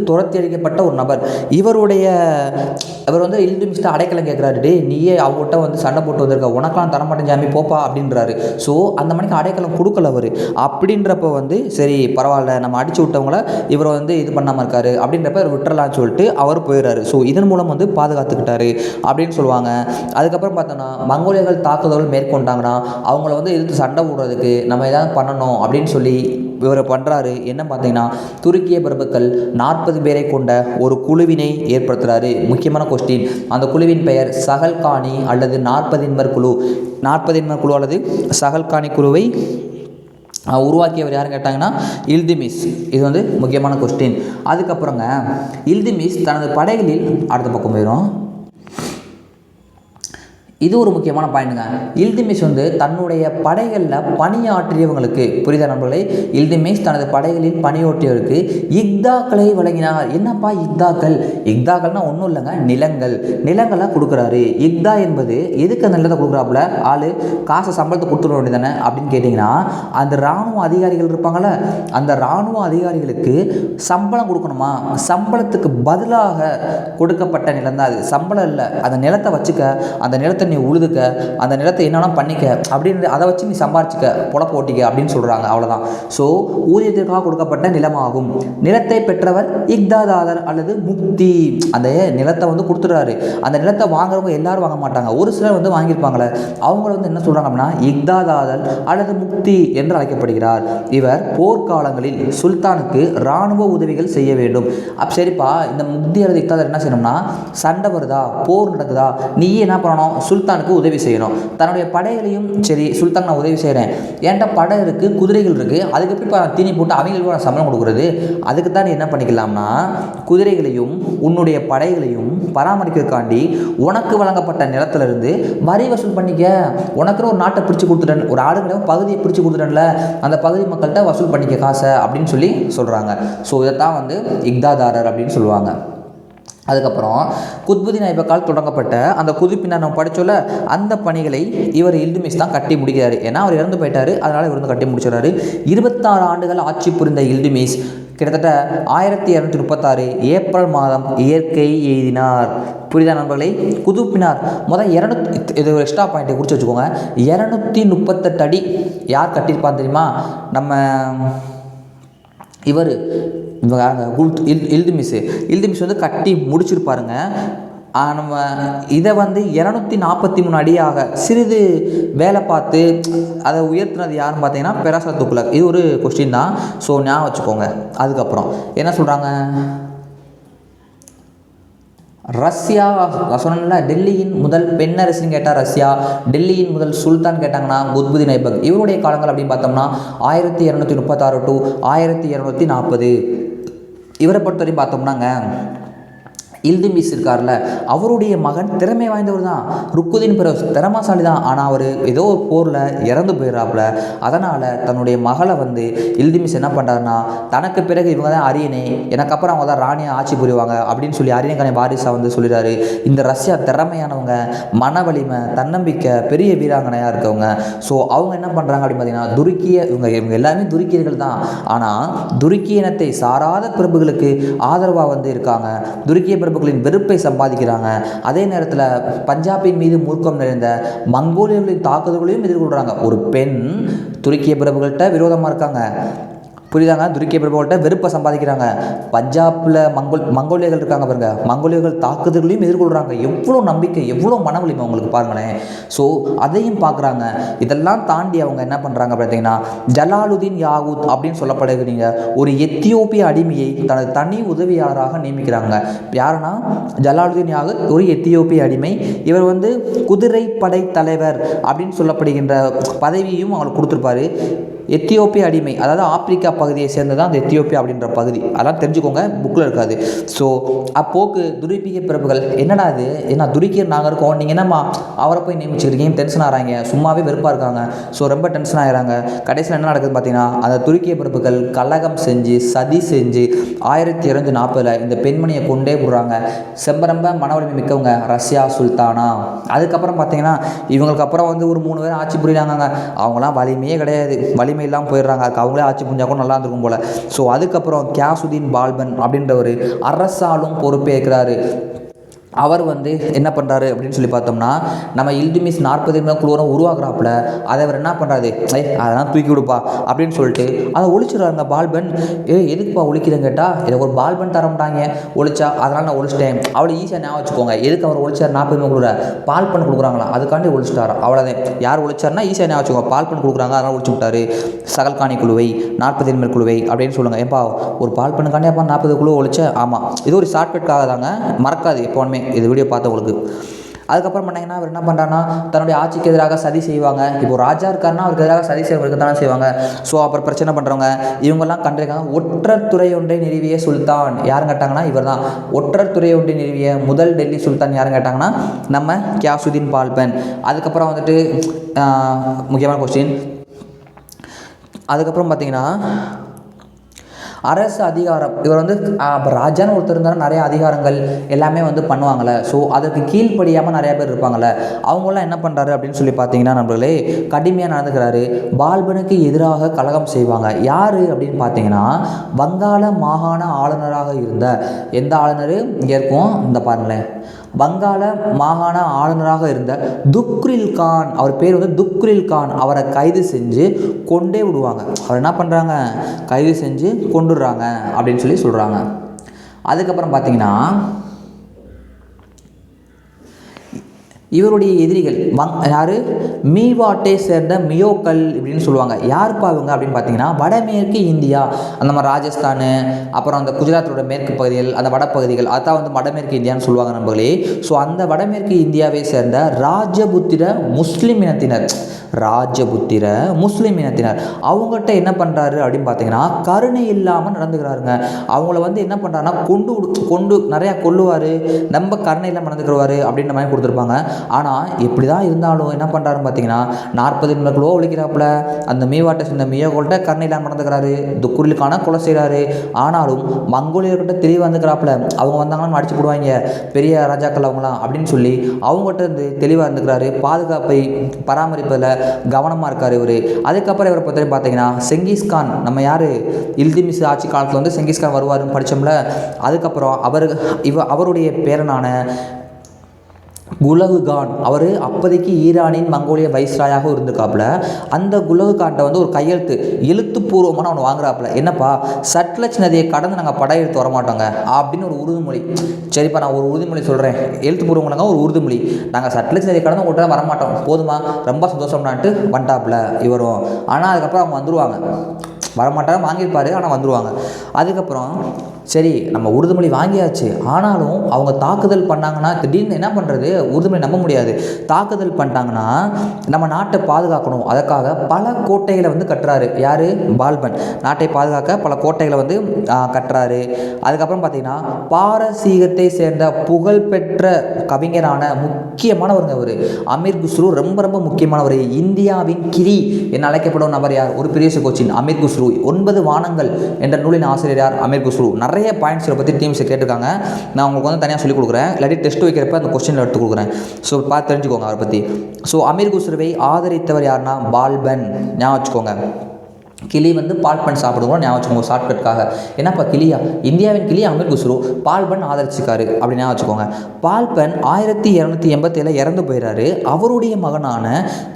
துரத்தி அடிக்கப்பட்ட ஒரு நபர். இவர் வந்து இல்துமிஷ்ட அடைக்கலம் கேட்குறாரு, டே நீயே அவங்ககிட்ட வந்து சண்டை போட்டு வந்திருக்க, உனக்கெல்லாம் தரமாட்டேன் ஜாமி போப்பா அப்படின்றாரு. ஸோ அந்த மணிக்கு அடைக்கலம் கொடுக்கல அவர். அப்படின்றப்ப வந்து சரி பரவாயில்ல நம்ம அடிச்சு விட்டவங்கள இவர் வந்து இது பண்ணாமல் இருக்காரு அப்படின்றப்ப இவர் விட்டுறலான்னு சொல்லிட்டு அவர் போயிடுறாரு. ஸோ இதன் மூலம் வந்து பாதுகாத்துக்கிட்டாரு அப்படின்னு சொல்லுவாங்க. அதுக்கப்புறம் பார்த்தோன்னா மங்கோலியர்கள் தாக்குதல் மேற்கொண்டாங்கன்னா அவங்கள வந்து எதிர்த்து சண்டை போடுறதுக்கு நம்ம ஏதாவது பண்ணணும் அப்படின்னு சொல்லி இவர் பண்ணுறாரு. என்ன பார்த்தீங்கன்னா, துருக்கிய பிரபுக்கள் 40 பேரை கொண்ட ஒரு குழுவினை ஏற்படுத்துகிறாரு. முக்கியமான கொஸ்டின், அந்த குழுவின் பெயர் சகல்கானி அல்லது 40 குழு. 40 குழு அல்லது சகல்கானி குழுவை உருவாக்கியவர் யாருன்னு கேட்டாங்கன்னா இல்துமிஷ். இது வந்து முக்கியமான கொஸ்டின். அதுக்கப்புறங்க இல்துமிஷ் தனது படைகளில் அடுத்த பக்கம் போயிடும். இது ஒரு முக்கியமான பாயிண்ட்டுங்க. இல்துமிஷ் வந்து தன்னுடைய படைகளில் பணியாற்றியவங்களுக்கு, புரியுதா நண்பர்களே, இல்துமிஷ் தனது படைகளில் பணியாற்றியவருக்கு இக்தாக்களை வழங்கினார். என்னப்பா இக்தாக்கள்னா ஒன்றும் இல்லைங்க, நிலங்களை கொடுக்குறாரு. இக்தா என்பது எதுக்கு அந்த நிலத்தை கொடுக்குறாப்புல, ஆள் காசை சம்பளத்தை கொடுத்துட வேண்டியதானே அப்படின்னு கேட்டிங்கன்னா, அந்த இராணுவ அதிகாரிகள் இருப்பாங்கள்ல, அந்த இராணுவ அதிகாரிகளுக்கு சம்பளம் கொடுக்கணுமா, சம்பளத்துக்கு பதிலாக கொடுக்கப்பட்ட நிலம் தான் அது. சம்பளம் இல்லை, அந்த நிலத்தை வச்சுக்க, அந்த நிலத்தை நீ உழுதுக்க, அந்த நிலத்தை என்னென்னா பண்ணிக்க அப்படின்னு, அதை வச்சு நீ சம்பாரிச்சிக்க, பொழப்பு ஓட்டிக்க அப்படின்னு சொல்கிறாங்க. அவ்வளோதான். ஸோ ஊதியத்திற்காக கொடுக்கப்பட்ட நிலமாகும். நிலத்தை பெற்றவர் இக்தாதாதர் அல்லது முக்தி. அந்த நிலத்தை வந்து கொடுத்துட்றாரு. அந்த நிலத்தை வாங்குறவங்க எல்லாரும் வாங்க மாட்டாங்க, ஒரு சிலர் வந்து வாங்கியிருப்பாங்களே, அவங்கள வந்து என்ன சொல்கிறாங்க அப்படின்னா இக்தாதாதர் அல்லது முக்தி என்று அழைக்கப்படுகிறார். இவர் போர்க்காலங்களில் சுல்தானுக்கு இராணுவ உதவிகள் செய்ய வேண்டும். சரிப்பா, இந்த முக்தி அல்லது இக்தாதார் என்ன செய்யணும்னா, சண்டை வருதா, போர் நடக்குதா, நீ என்ன பண்ணணும், சுல்தானுக்கு உதவி செய்யணும். தன்னுடைய படைகளையும் சரி, சுல்தான் நான் உதவி செய்கிறேன், என்கிட்ட படை இருக்குது, குதிரைகள் இருக்குது, அதுக்கு எப்படி தீனி போட்டு அவங்களுக்கு நான் சம்பளம் கொடுக்குறது, அதுக்கு தான் நீ என்ன பண்ணிக்கலாம்னா குதிரைகளையும் உன்னுடைய படைகளையும் பராமரிக்கிறதுக்காண்டி உனக்கு வழங்கப்பட்ட நிலத்திலிருந்து வரி வசூல் பண்ணிக்க. உனக்குன்னு ஒரு நாட்டை பிடிச்சி கொடுத்துட்டேன், ஒரு ஆளுங்கிற பகுதியை பிடிச்சி கொடுத்துட்டேன்ல, அந்த பகுதி மக்கள்கிட்ட வசூல் பண்ணிக்க காசை அப்படின்னு சொல்லி சொல்கிறாங்க. ஸோ இதைத்தான் வந்து இக்தாதாரர் அப்படின்னு சொல்லுவாங்க. அதுக்கப்புறம் குத்புதீன் ஐபக்கால் தொடங்கப்பட்ட அந்த குதிப்பினர் நம்ம படித்தோல, அந்த பணிகளை இவர் இல்துமிஷ் தான் கட்டி முடிக்கிறாரு. ஏன்னா அவர் இறந்து போயிட்டார், அதனால் இவர் வந்து கட்டி முடிச்சிடறாரு. 26 ஆண்டுகள் ஆட்சி புரிந்த இல்துமிஷ் கிட்டத்தட்ட 1236 ஏப்ரல் மாதம் இயற்கை எய்தினார். புரியுதா நண்பர்களே? குதுப்பினார் முதல் 200, இது ஒரு எக்ஸ்ட்ரா பாயிண்ட்டை குறித்து வச்சுக்கோங்க. 238 அடி யார் கட்டியிருப்பான்னு தெரியுமா? நம்ம இவர் இல்துமிஸ் வந்து கட்டி முடிச்சிருப்பாருங்க. நம்ம இதை வந்து 243 அடியாக சிறிது வேலை பார்த்து அதை உயர்த்தினது யாருன்னு பார்த்தீங்கன்னா பெராசா துக்ளக். இது ஒரு கொஸ்டின் தான், ஸோ ஞாபகம் வச்சுக்கோங்க. அதுக்கப்புறம் என்ன சொல்கிறாங்க, ரஷ்யா சொன்னல டெல்லியின் முதல் பெண்ணரசின்னு கேட்டால் ரஷ்யா, டெல்லியின் முதல் சுல்தான் கேட்டாங்கன்னா குத்புதீன் ஐபக். இவருடைய காலங்கள் அப்படின்னு பார்த்தோம்னா 1236 to 1240. இவரை பொறுத்தவரையும் பார்த்தோம்னாங்க இல்துமிஸ் இருக்கார்ல, அவருடைய மகன் திறமை வாய்ந்தவர் தான். ருக்குதீன் பெரோஸ் திறமாசாலி தான், ஆனால் அவர் ஏதோ ஒரு போரில் இறந்து போயிடறாப்புல. அதனால் தன்னுடைய மகளை வந்து இல்துமிஸ் என்ன பண்ணுறாருன்னா, தனக்கு பிறகு இவங்க தான் அரியணை, எனக்கு அப்புறம் அவங்க தான் ராணியை ஆட்சி புரிவாங்க அப்படின்னு சொல்லி அரியணைக்கான வாரிசாக வந்து சொல்லிடுறாரு. இந்த ரஷ்யா திறமையானவங்க, மன வலிமை, தன்னம்பிக்கை, பெரிய வீராங்கனையாக இருக்கவங்க. ஸோ அவங்க என்ன பண்ணுறாங்க அப்படின்னு பார்த்தீங்கன்னா இவங்க எல்லாமே துருக்கியர்கள் தான், ஆனால் துருக்கிய இனத்தை சாராத பிரபுகளுக்கு ஆதரவாக வந்து இருக்காங்க. துருக்கிய பிரபுக்களின் வெறுப்பை சம்பாதிக்கிறாங்க. அதே நேரத்தில் பஞ்சாபின் மீது மூர்க்கம் நிறைந்த மங்கோலியர்களின் தாக்குதல்களையும் எதிர்கொள்கிறாங்க. ஒரு பெண் துருக்கிய பிரபுகள்கிட்ட விரோதமாக இருக்காங்க, புரியுதாங்க? துருக்கிய பிரபுகள்கிட்ட வெறுப்பை சம்பாதிக்கிறாங்க. பஞ்சாபில் மங்கோலியர்கள் இருக்காங்க பாருங்க, மங்கோலியர்கள் தாக்குதல்களையும் எதிர்கொள்கிறாங்க. எவ்வளோ நம்பிக்கை, எவ்வளோ மன வலிமை உங்களுக்கு பாருங்களேன். ஸோ அதையும் பார்க்குறாங்க. இதெல்லாம் தாண்டி அவங்க என்ன பண்ணுறாங்க பார்த்தீங்கன்னா, ஜலாலுதீன் யாகூத் அப்படின்னு சொல்லப்படுகிறீங்க ஒரு எத்தியோப்பிய அடிமையை தனது தனி உதவியாளராக நியமிக்கிறாங்க. யாருன்னா ஜலாலுதீன் யாகூத் ஒரு எத்தியோப்பிய அடிமை. இவர் வந்து குதிரை படை தலைவர் அப்படின்னு சொல்லப்படுகின்ற பதவியும் அவங்களுக்கு கொடுத்துருப்பாரு. எத்தியோப்பிய அடிமை, அதாவது ஆப்பிரிக்கா பகுதியை சேர்ந்ததான் அந்த எத்தியோப்பியா அப்படின்ற பகுதி. அதெல்லாம் தெரிஞ்சுக்கோங்க, புக்கில் இருக்காது. ஸோ அப்போக்கு துருக்கிய பிரபுகள் என்னடா இது, என்ன துருக்கியர் நாங்கள் இருக்கோம், நீங்கள் என்னம்மா அவரை போய் நியமிச்சுக்கிறீங்க, டென்ஷன் ஆகிறாங்க, சும்மாவே வெறுப்பாக இருக்காங்க. ஸோ ரொம்ப டென்ஷன் ஆகிறாங்க. கடைசியில் என்ன நடக்குதுன்னு பார்த்தீங்கன்னா, அந்த துருக்கிய பிரபுகள் கலகம் செஞ்சு சதி செஞ்சு 1240 இந்த பெண்மணியை கொண்டே விடுறாங்க. செம்பரம்ப மனவலிமை மிக்கவங்க ரஷ்யா சுல்தானா. அதுக்கப்புறம் பார்த்தீங்கன்னா இவங்களுக்கு அப்புறம் வந்து ஒரு 3 பேர் ஆட்சி புரியாங்க. அவங்களாம் வலிமையே கிடையாது, வலிமை இல்லாமல் போயிடுறாங்க. அதுக்கு அவங்களே ஆட்சி புரிஞ்சா கூட நல்லா இருந்திருக்கும் போல. ஸோ அதுக்கப்புறம் கியாசுதீன் பால்பன் அப்படின்ற ஒரு அரசாலும் பொறுப்பேற்கிறாரு. அவர் வந்து என்ன பண்ணுறாரு அப்படின்னு சொல்லி பார்த்தோம்னா, நம்ம இல்துமிஸ் 40 குழுவரம் உருவாக்குறாப்புல அதை அவர் என்ன பண்ணுறாரு, அதெல்லாம் தூக்கி விடுப்பா அப்படின்னு சொல்லிட்டு அதை ஒழிச்சிடுறாங்க. பால்பன் எதுக்குப்பா ஒழிக்கிறேன்னு கேட்டால், எனக்கு ஒரு பால்பன் தரமாட்டாங்க ஒழிச்சா, அதனால் நான் ஒழிச்சிட்டேன். அவ்வளோ ஈஸியாக ஞாபகம் வச்சுக்கோங்க. எதுக்கு அவர் ஒழிச்சார்? 40 குழுற பால்பன் கொடுக்குறாங்களா, அதுக்காண்டி ஒழிச்சிட்டார். அவ்வளோதான். யார் ஒழிச்சார்னா ஈஸியாக ஞாபகம் வச்சுக்கோங்க. பால்பன் கொடுக்குறாங்க, அதனால் ஒழிச்சு விட்டார். சகல்கானி குழுவை 40 குழுவை அப்படின்னு சொல்லுங்கள். ஏப்பா ஒரு பால்பனுக்காண்டி அப்பா 40 குழு ஒழிச்ச? ஆமாம், இது ஒரு ஷார்ட்கட்காக தாங்க, மறக்காது எப்போவுமே இது வீடியோ பார்த்தவங்களுக்கு. அதுக்கப்புறம் பண்ணிங்கன்னா அவர் என்ன பண்ணுறாங்கன்னா, தன்னுடைய ஆட்சிக்கு எதிராக சதி செய்வாங்க. இப்போ ராஜா இருக்காருன்னா அவருக்கு எதிராக சதி செய்வதற்கு தானே செய்வாங்க. ஸோ அப்புறம் பிரச்சனை பண்ணுறவங்க இவங்கெல்லாம் கண்டிருக்காங்க. ஒற்றர் துறை ஒன்றை நிறுவிய சுல்தான் யாரும் கேட்டாங்கன்னா இவர் தான். ஒற்றர் துறை ஒன்றை நிறுவிய முதல் டெல்லி சுல்தான் யாரும் கேட்டாங்கன்னா நம்ம கியாசுதீன் பால்பன். அதுக்கப்புறம் வந்துட்டு முக்கியமான கொஸ்டின். அதுக்கப்புறம் பார்த்தீங்கன்னா அரசு அதிகாரம், இவர் வந்து ராஜான்னு ஒருத்தர் இருந்தாலும் நிறைய அதிகாரங்கள் எல்லாமே வந்து பண்ணுவாங்கள்ல. ஸோ அதற்கு கீழ்ப்படியாமல் நிறையா பேர் இருப்பாங்கள்ல, அவங்களாம் என்ன பண்ணுறாரு அப்படின்னு சொல்லி பார்த்தீங்கன்னா நம்மளே கடுமையாக நடந்துக்கிறாரு. பால்பனுக்கு எதிராக கலகம் செய்வாங்க. யார் அப்படின்னு பார்த்தீங்கன்னா, வங்காள மாகாண ஆளுநராக இருந்த எந்த ஆளுநர் இங்கே இருக்கும் இந்த பாருங்களேன், வங்காள மாகாண ஆளுநராக இருந்த துக்ரில் கான், அவர் பேர் வந்து துக்ரில் கான். அவரை கைது செஞ்சு கொண்டே விடுவாங்க. அவர் என்ன பண்ணுறாங்க, கைது செஞ்சு கொண்டுடுறாங்க அப்படின்னு சொல்லி சொல்கிறாங்க. அதுக்கப்புறம் பார்த்தீங்கன்னா இவருடைய எதிரிகள் யார், மீவாட்டை சேர்ந்த மியோக்கல் இப்படின்னு சொல்லுவாங்க. யாருப்பா இவங்க அப்படின்னு பார்த்தீங்கன்னா, வடமேற்கு இந்தியா, அந்த மாதிரி ராஜஸ்தான், அப்புறம் அந்த குஜராத்தோட மேற்கு பகுதிகள், அந்த வடப்பகுதிகள், அதான் வந்து வடமேற்கு இந்தியான்னு சொல்லுவாங்க நண்பர்களே. ஸோ அந்த வடமேற்கு இந்தியாவை சேர்ந்த ராஜபுத்திர முஸ்லீம் இனத்தினர், ராஜபுத்திர முஸ்லீம் இனத்தினர் அவங்ககிட்ட என்ன பண்ணுறாரு அப்படின்னு பார்த்தீங்கன்னா, கருணை இல்லாமல் நடந்துக்கிறாருங்க. அவங்கள வந்து என்ன பண்ணுறாருன்னா கொண்டு நிறையா கொல்லுவார், நம்ம கருணை இல்லாமல் நடந்துக்கிறவார் அப்படின்ற மாதிரி கொடுத்துருப்பாங்க. ஆனால் எப்படி தான் இருந்தாலும் என்ன பண்ணுறாருன்னு பார்த்தீங்கன்னா 40 கிலோ ஒழிக்கிறாப்புல அந்த மீவாட்டை சேர்ந்த மியோகோல்கிட்ட கருணையிலாம் நடந்துக்கிறாரு, துக்குரிலுக்கான கொலை செய்கிறாரு. ஆனாலும் மங்கோலியர்கிட்ட தெளிவாக இருந்துக்கிறாப்புல, அவங்க வந்தாங்கன்னா அடிச்சு போடுவாங்க பெரிய ராஜாக்கள் அவங்களாம் அப்படின்னு சொல்லி அவங்ககிட்ட இருந்து தெளிவாக இருந்துக்கிறாரு. பாதுகாப்பை பராமரிப்பதில் கவனமாக இருக்கார் இவர். அதுக்கப்புறம் இவரை பற்றி பார்த்தீங்கன்னா செங்கிஸ்கான், நம்ம யார் இல்துமிஸ் ஆட்சி காலத்தில் வந்து செங்கிஸ்கான் வருவாருன்னு படித்தோம்ல, அதுக்கப்புறம் அவருடைய பேரனான குலகு கான், அவர் அப்போதைக்கு ஈரானின் மங்கோலிய வைஸ்ராயாக இருந்திருக்காப்புல. அந்த குலகு கான்ட்ட வந்து ஒரு கையெழுத்து எழுத்துப்பூர்வமான ஒன்று வாங்குறாப்புல, என்னப்பா சட்லஜ் நதியை கடந்து நாங்கள் படையெடுத்து வரமாட்டோங்க அப்படின்னு ஒரு உறுதிமொழி. சரிப்பா நான் ஒரு உறுதிமொழி சொல்கிறேன், எழுத்துப்பூர்வமானங்க ஒரு உறுதிமொழி, நாங்கள் சட்லஜ் நதியை கடந்து உங்கள்கிட்ட வரமாட்டோம் போதுமா, ரொம்ப சந்தோஷம்னான்ட்டு வந்துட்டாப்புல இவரும். ஆனால் அதுக்கப்புறம் அவங்க வந்துடுவாங்க, வரமாட்டாங்க வாங்கியிருப்பார் ஆனால் வந்துடுவாங்க. அதுக்கப்புறம் சரி நம்ம உறுதிமொழி வாங்கியாச்சு, ஆனாலும் அவங்க தாக்குதல் பண்ணாங்கன்னா திடீர்னு என்ன பண்ணுறது, உறுதிமொழி நம்ப முடியாது. தாக்குதல் பண்ணிட்டாங்கன்னா நம்ம நாட்டை பாதுகாக்கணும், அதற்காக பல கோட்டைகளை வந்து கட்டுறாரு. யார் பால்பன் நாட்டை பாதுகாக்க பல கோட்டைகளை வந்து கட்டுறாரு. அதுக்கப்புறம் பார்த்திங்கன்னா பாரசீகத்தை சேர்ந்த புகழ்பெற்ற கவிஞரான முக்கியமானவருங்க அவர் அமீர் குஸ்ரு, ரொம்ப ரொம்ப முக்கியமானவர். இந்தியாவின் கிரி என அழைக்கப்படும் நபர் யார், ஒரு பெரிய கோச்சின் அமீர் குஸ்ரு. 9 வானங்கள் என்ற நூலின் ஆசிரியர் யார், அமீர் குஸ்ரு. நிறைய பாயிண்ட்ஸை பற்றி டீம்ஸை கேட்டிருக்காங்க, நான் உங்களுக்கு வந்து தனியாக சொல்லிக் கொடுக்குறேன், இல்லாட்டி டெஸ்ட் வைக்கிறப்ப அந்த கொஸ்டினில் எடுத்து கொடுக்குறேன். ஸோ பார்த்து தெரிஞ்சுக்கோங்க அவரை பற்றி. ஸோ அமீர் குஸ்ருவை ஆதரித்தவர் யாருன்னா பால்பன், ஞாபகம் வச்சுக்கோங்க. கிளி வந்து பால்பன் சாப்பிடுவோம் ஞாபகம் வச்சுக்கோங்க ஷார்ட்கட்காக. ஏன்னாப்பா கிளியா, இந்தியாவின் கிளி அமீர் குஸ்ரு, பால்பன் ஆதரிச்சிருக்காரு அப்படின்னு ஞாபகம் வச்சுக்கோங்க. பால்பன் 1287 இறந்து போயிடுறாரு. அவருடைய மகனான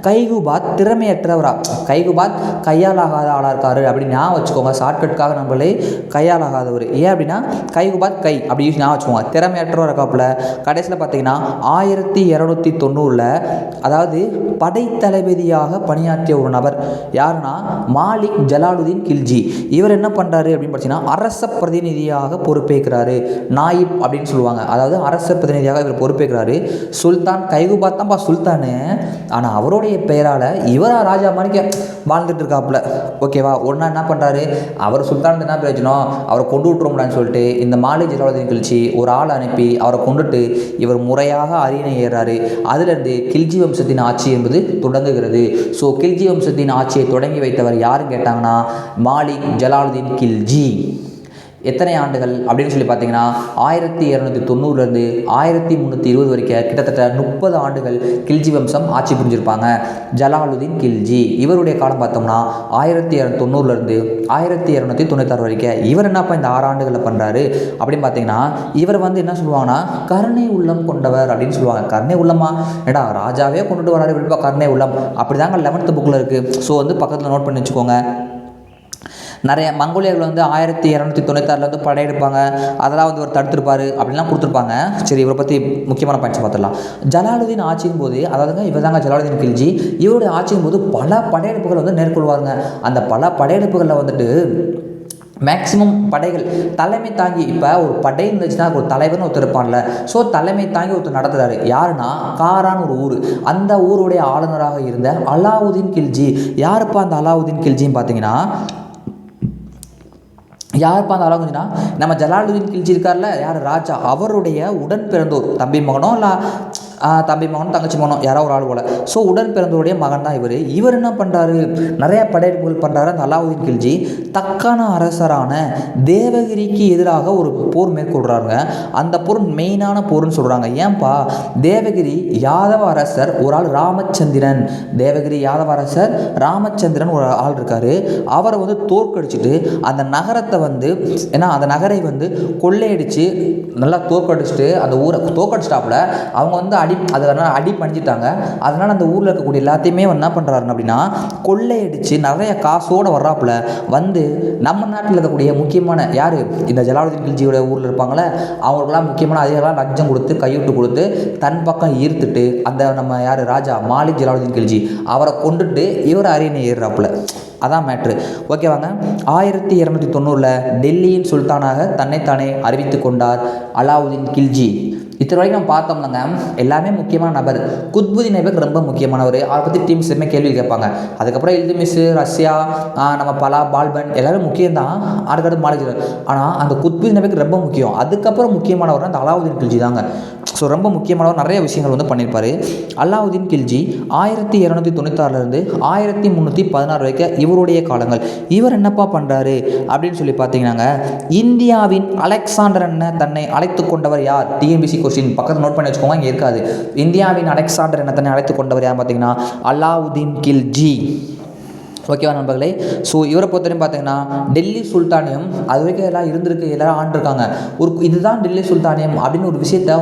கைகுபாத் திறமையற்றவரா, கைகுபாத் கையாலாகாத ஆளாக இருக்காரு அப்படின்னு ஞாபகம் வச்சுக்கோங்க. ஷார்ட்கட்காக நம்மளே கையாலாகாதவர். ஏன் அப்படின்னா கைகுபாத் கை அப்படி யூஸ் ஞாபகம் வச்சுக்கோங்க. திறமையற்றவர் இருக்காப்புல. கடைசியில் பார்த்தீங்கன்னா 1290 அதாவது படைத்தளபதியாக பணியாற்றிய ஒரு நபர் யாருன்னா மாலிக் ஜலாலுதீன் கில்ஜி. இவர் என்ன பண்ணுறாரு அப்படின்னு பார்த்தீங்கன்னா அரச பிரதிநிதியாக பொறுப்பேற்கிறாரு. நாயிப் அப்படின்னு சொல்லுவாங்க, அதாவது அரச பிரதிநிதியாக இவர் பொறுப்பேற்கிறாரு. சுல்தான் கைகுபாத் தான்ப்பா சுல்தானு, ஆனால் அவருடைய பெயரால் இவராக ராஜா மாதிரி வாழ்ந்துட்டு இருக்காப்புல. ஓகேவா, ஒன்றா என்ன பண்ணுறாரு, அவர் சுல்தான் என்ன பிரயோஜனம், அவரை கொண்டு விட்டுருவோம்லான்னு சொல்லிட்டு இந்த மாலிக் ஜலாலுதீன் கில்ஜி ஒரு ஆள் அனுப்பி அவரை கொண்டுட்டு இவர் முறையாக அரியணை ஏறாரு. அதுலேருந்து கில்ஜி வம்சத்தின் ஆட்சி என்பது தொடங்குகிறது. ஸோ கில்ஜி வம்சத்தின் ஆட்சியை தொடங்கி வைத்தவர் யாருன்னு கேட்டாங்கன்னா மாலிக் ஜலாலுதீன் கில்ஜி. எத்தனை ஆண்டுகள் அப்படின்னு சொல்லி பார்த்தீங்கன்னா 1290 1320 வரைக்கும் கிட்டத்தட்ட 30 ஆண்டுகள் கில்ஜி வம்சம் ஆட்சி புரிஞ்சிருப்பாங்க. ஜலாலுதீன் கில்ஜி இவருடைய காலம் பார்த்தோம்னா 1290 1296 வரைக்கும். இவர் என்னப்பா இந்த 6 ஆண்டுகளில் பண்ணுறாரு அப்படின்னு பார்த்தீங்கன்னா இவர் வந்து என்ன சொல்லுவாங்கன்னா கருணை உள்ளம் கொண்டவர் அப்படின்னு சொல்லுவாங்க. கருணை உள்ளமா, ஏடா ராஜாவே கொண்டுட்டு வராரு விழுப்பா கருணை உள்ளம், அப்படி தாங்க 11th புக்கில் இருக்குது. ஸோ வந்து பக்கத்தில் நோட் பண்ணி வச்சுக்கோங்க. நிறைய மங்கோலியர்கள் வந்து 1296 வந்து படையெடுப்பாங்க, அதெல்லாம் வந்து ஒரு தடுத்திருப்பார் அப்படின்லாம் கொடுத்துருப்பாங்க. சரி இவரை பற்றி முக்கியமான பாயிண்ட்ஸ் பார்த்துடலாம். ஜலாலுதீன் ஆட்சியின் போது, அதாவதுங்க இவர் தாங்க ஜலாலுதீன் கில்ஜி, இவருடைய ஆட்சியின் போது பல படையெடுப்புகள் வந்து மேற்கொள்வாருங்க. அந்த பல படையெடுப்புகளில் வந்துட்டு மேக்சிமம் படைகள் தலைமை தாங்கி, இப்போ ஒரு படை இருந்துச்சுன்னா ஒரு தலைவர்னு ஒருத்தர் இருப்பான்ல, ஸோ தலைமை தாங்கி ஒருத்தர் நடத்துகிறாரு. யாருன்னா காரான் ஒரு ஊர், அந்த ஊருடைய ஆளுநராக இருந்த அலாவுதீன் கில்ஜி. யாருப்பா அந்த அலாவுதீன் கில்ஜின்னு பார்த்தீங்கன்னா யாருப்பா அந்த அலாவுதீனா, நம்ம ஜலாலுதீன் கில்ஜி இருக்கார்ல யார் ராஜா, அவருடைய உடன் பிறந்தோர் தம்பி மகனோ இல்லை தம்பி மகனும் தங்கச்சி மகனும் யாரோ ஒரு ஆள் போல். ஸோ உடன் பிறந்தோருடைய மகன் தான் இவர். இவர் என்ன பண்ணுறாரு, நிறையா படையெடுப்புகள் பண்ணுறாரு. அந்த அலாவுதீன் கில்ஜி தக்கான அரசரான தேவகிரிக்கு எதிராக ஒரு போர் மேற்கொள்கிறாங்க. அந்த போர் மெயினான போர்னு சொல்கிறாங்க. ஏன்பா, தேவகிரி யாதவ அரசர் ஒரு ஆள் ராமச்சந்திரன், தேவகிரி யாதவ அரசர் ராமச்சந்திரன் ஒரு ஆள் இருக்கார். அவரை வந்து தோற்கடிச்சிட்டு அந்த நகரத்தை வந்து ஏன்னா அந்த நகரை வந்து கொள்ளையடித்து நல்லா தோற்கடிச்சிட்டு அந்த ஊரை தோற்கடிச்சிட்டாப்புல. அவங்க வந்து அதனால் அடி பண்ணிட்டாங்க. அதனால் அந்த ஊரில் இருக்கக்கூடிய எல்லாத்தையுமே என்ன பண்ணுறாருன்னு அப்படின்னா கொள்ளையடிச்சு நிறைய காசோடு வர்றாப்புல வந்து நம்ம நாட்டில் இருக்கக்கூடிய முக்கியமான யார் இந்த ஜலாலுதீன் கில்ஜியோட ஊரில் இருப்பாங்களே அவங்களுக்கெல்லாம் முக்கியமான அதிகமாக லஞ்சம் கொடுத்து கையூட்டு கொடுத்து தன் பக்கம் ஈர்த்துட்டு அந்த நம்ம யார் ராஜா மாலிக் ஜலாலுதீன் கில்ஜி அவரை கொண்டுட்டு இவர் அரியணை ஏறுறாப்புல. அதான் மேட்ரு. ஓகேவாங்க. 1290 டெல்லியின் சுல்தானாக தன்னைத்தானே அறிவித்து கொண்டார் அலாவுதீன் கில்ஜி. இத்தனை வரைக்கும் நம்ம பார்த்தோம்னாங்க எல்லாமே முக்கியமான நபர். குத்புதீன் ஐபக் ரொம்ப முக்கியமானவர். அவரை பற்றி டீம்ஸ் எல்லாமே கேள்வி கேட்பாங்க. அதுக்கப்புறம் இல்துமிஸ், ரஷ்யா, நம்ம பலா, பால்பன் எல்லாரும் முக்கியம்தான். அடுத்தடுத்து மாலிக். ஆனால் அந்த குத்புதீன் ஐபக் ரொம்ப முக்கியம். அதுக்கப்புறம் முக்கியமானவர் அந்த அலாவுதீன் கில்ஜி தாங்க. ஸோ ரொம்ப முக்கியமான நிறைய விஷயங்கள் வந்து பண்ணியிருப்பார். அலாவுதீன் கில்ஜி 1296 1316 வரைக்கும் இவருடைய காலங்கள். இவர் என்னப்பா பண்ணுறாரு அப்படின்னு சொல்லி பார்த்தீங்கன்னாங்க, இந்தியாவின் அலெக்சாண்டர் என்ன தன்னை அழைத்து கொண்டவர் யார்? டிஎன்பிசி கொஸ்டின் பக்கத்தில் நோட் பண்ணி வச்சுக்கோங்க, இங்கே இருக்காது. இந்தியாவின் அலெக்சாண்டர் என்ன தன்னை அழைத்து கொண்டவர் யார் பார்த்தீங்கன்னா அலாவுதீன் கில்ஜி. ஓகேவா நண்பர்களே? ஸோ இவரை பொறுத்தவரையும் பார்த்தீங்கன்னா டெல்லி சுல்தானியம் அது வரைக்கும் எல்லாம் இருந்திருக்கு, எல்லாரும் ஆண்டிருக்காங்க. இதுதான் டெல்லி சுல்தானியம் அப்படின்னு ஒரு விஷயத்தை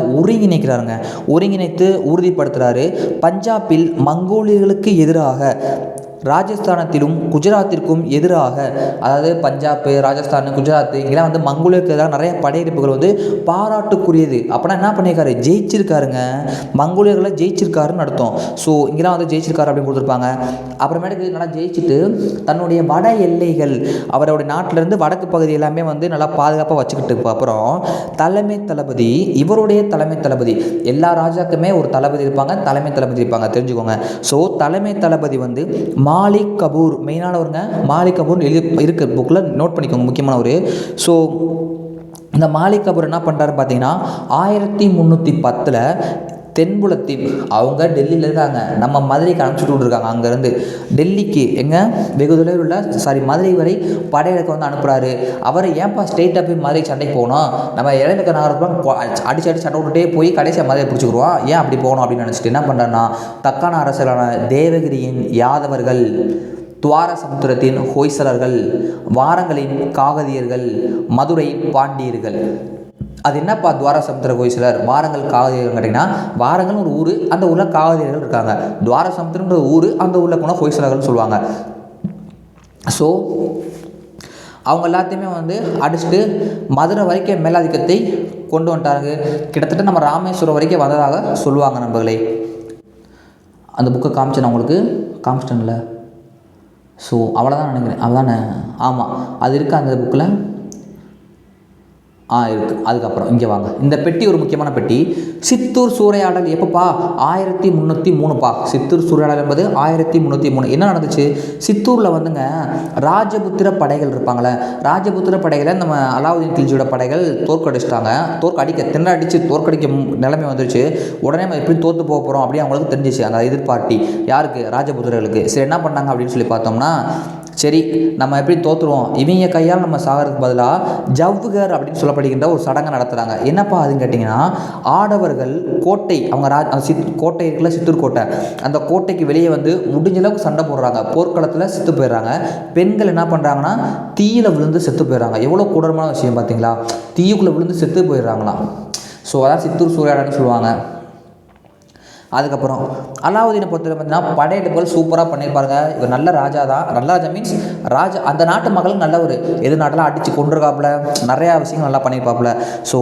ஒருங்கிணைத்து உறுதிப்படுத்துகிறாரு. பஞ்சாபில் மங்கோலியர்களுக்கு எதிராக ராஜஸ்தானத்திலும் குஜராத்திற்கும் எதிராக, அதாவது பஞ்சாப், ராஜஸ்தான், குஜராத் இங்கெல்லாம் வந்து மங்கோலியருக்கு எதிராக நிறைய படையெடுப்புகள் வந்து பாராட்டுக்குரியது. அப்படின்னா என்ன பண்ணியிருக்காரு? ஜெயிச்சிருக்காருங்க, மங்கோலியர்களை ஜெயிச்சிருக்காருன்னு அர்த்தம். ஸோ இங்கெல்லாம் வந்து ஜெயிச்சிருக்காரு அப்படின்னு கொடுத்துருப்பாங்க. அப்புறமேட்டுக்கு நல்லா ஜெயிச்சுட்டு தன்னுடைய வட எல்லைகள், அவருடைய நாட்டிலேருந்து வடக்கு பகுதி எல்லாமே வந்து நல்லா பாதுகாப்பாக வச்சுக்கிட்டு அப்புறம் தலைமை தளபதி, இவருடைய தலைமை தளபதி, எல்லா ராஜாக்குமே ஒரு தளபதி இருப்பாங்க, தலைமை தளபதி இருப்பாங்க, தெரிஞ்சுக்கோங்க. ஸோ தலைமை தளபதி வந்து மாலிக் கபூர், மெயினானவருங்க. மாலிக் கபூர் இருக்கு புக்கில் நோட் பண்ணிக்கோங்க, முக்கியமானவர். ஸோ இந்த மாலிக் கபூர் என்ன பண்ணுறாரு பார்த்தீங்கன்னா 1310 தென்புலத்தில் அவங்க டெல்லியில் இருக்காங்க, நம்ம மதுரைக்கு அனுப்பிச்சுட்டு விட்ருக்காங்க. அங்கேருந்து டெல்லிக்கு வெகு தொலைவில் உள்ள மதுரை வரை படையெடுக்க வந்து அனுப்புகிறாரு. அவர் ஏன்ப்பா ஸ்ட்ரெயிட்டாக போய் மதுரை சண்டைக்கு போகணும், நம்ம இடையில நகரம் அடிச்சு சண்டை விட்டுட்டே போய் கடைசியாக மதுரை பிடிச்சிக்கிடுவோம், ஏன் அப்படி போகணும் அப்படின்னு நினச்சிட்டு என்ன பண்ணுறாருன்னா, தக்கான அரசரான தேவகிரியின் யாதவர்கள், துவார சமுத்திரத்தின் ஹொய்சலர்கள், வாரங்களின் காகதியர்கள், மதுரை பாண்டியர்கள். அது என்னப்பா துவார சமுத்திர ஹொய்சலர், வாரங்கள் காகதியர்கள் கேட்டிங்கன்னா, வாரங்கள் ஒரு ஊர், அந்த ஊரில் காகதியர்கள் இருக்காங்க. துவார சமுத்திரன்ற ஊர், அந்த ஊரில் போனால் ஹொய்சலர்கள்னு சொல்லுவாங்க. ஸோ அவங்க எல்லாத்தையுமே வந்து அடிச்சுட்டு மதுரை வரைக்கும் மேலாதிக்கத்தை கொண்டு வந்துட்டாங்க. கிட்டத்தட்ட நம்ம ராமேஸ்வரம் வரைக்கும் வந்ததாக சொல்லுவாங்க நண்பர்களே. அந்த புக்கை காமிச்சேன் உங்களுக்கு, காமிச்சிட்டேன்ல. ஸோ அவ்வளோதான் நினைக்கிறேன், அவ்வளோதானே? ஆமாம், அது இருக்குது அந்த புக்கில். இருக்குது. அதுக்கப்புறம் இங்கே வாங்க, இந்த பெட்டி ஒரு முக்கியமான பெட்டி. சித்தூர் சூறையாடல் எப்பப்பா? 1303பா. சித்தூர் சூறையாடல் என்பது 1303. என்ன நடந்துச்சு? சித்தூரில் வந்துங்க ராஜபுத்திர படைகள் இருப்பாங்களே, ராஜபுத்திர படைகளை நம்ம அலாவுதீன் கில்ஜியோட படைகள் தோற்கடிச்சிட்டாங்க. திணறடிச்சு தோற்கடிக்க நிலைமை வந்துருச்சு. உடனே நம்ம எப்படி தோற்று போக போகிறோம் அப்படின்னு அவங்களுக்கு தெரிஞ்சிச்சு, அந்த எதிர்பார்ட்டி யாருக்கு? ராஜபுத்திரர்களுக்கு. சரி என்ன பண்ணாங்க அப்படின்னு சொல்லி பார்த்தோம்னா, சரி நம்ம எப்படி தோற்றுருவோம், இவங்க கையால் நம்ம சாகிறதுக்கு பதிலாக ஜவ்வுகர் அப்படின்னு சொல்லப்படுகின்ற ஒரு சடங்கை நடத்துகிறாங்க. என்னப்பா அதுன்னு கேட்டிங்கன்னா, ஆடவர்கள் கோட்டை, அவங்க கோட்டை இருக்குல்ல, சித்தூர் கோட்டை, அந்த கோட்டைக்கு வெளியே வந்து முடிஞ்ச அளவுக்கு சண்டை போடுறாங்க, போர்க்களத்தில் செத்து போயிடுறாங்க. பெண்கள் என்ன பண்ணுறாங்கன்னா தீயில் விழுந்து செத்து போயிடுறாங்க. எவ்வளோ கொடூரமான விஷயம் பார்த்தீங்களா, தீயுக்குள்ளே விழுந்து செத்து போயிடுறாங்களாம். ஸோ அதான் சித்தூர் சூறையாடல்னு சொல்லுவாங்க. அதுக்கப்புறம் அலாவுதீனை பொறுத்தவரை பார்த்தீங்கன்னா படையெடுப்புகள் சூப்பராக பண்ணியிருப்பாருங்க. இவர் நல்ல ராஜா தான். நல்ல ராஜா மீன்ஸ் ராஜா, அந்த நாட்டு மக்களும் நல்ல ஒரு நாட்டெல்லாம் அடித்து கொண்டிருக்காப்புல, நிறையா விஷயங்கள் நல்லா பண்ணியிருப்பாப்புல. ஸோ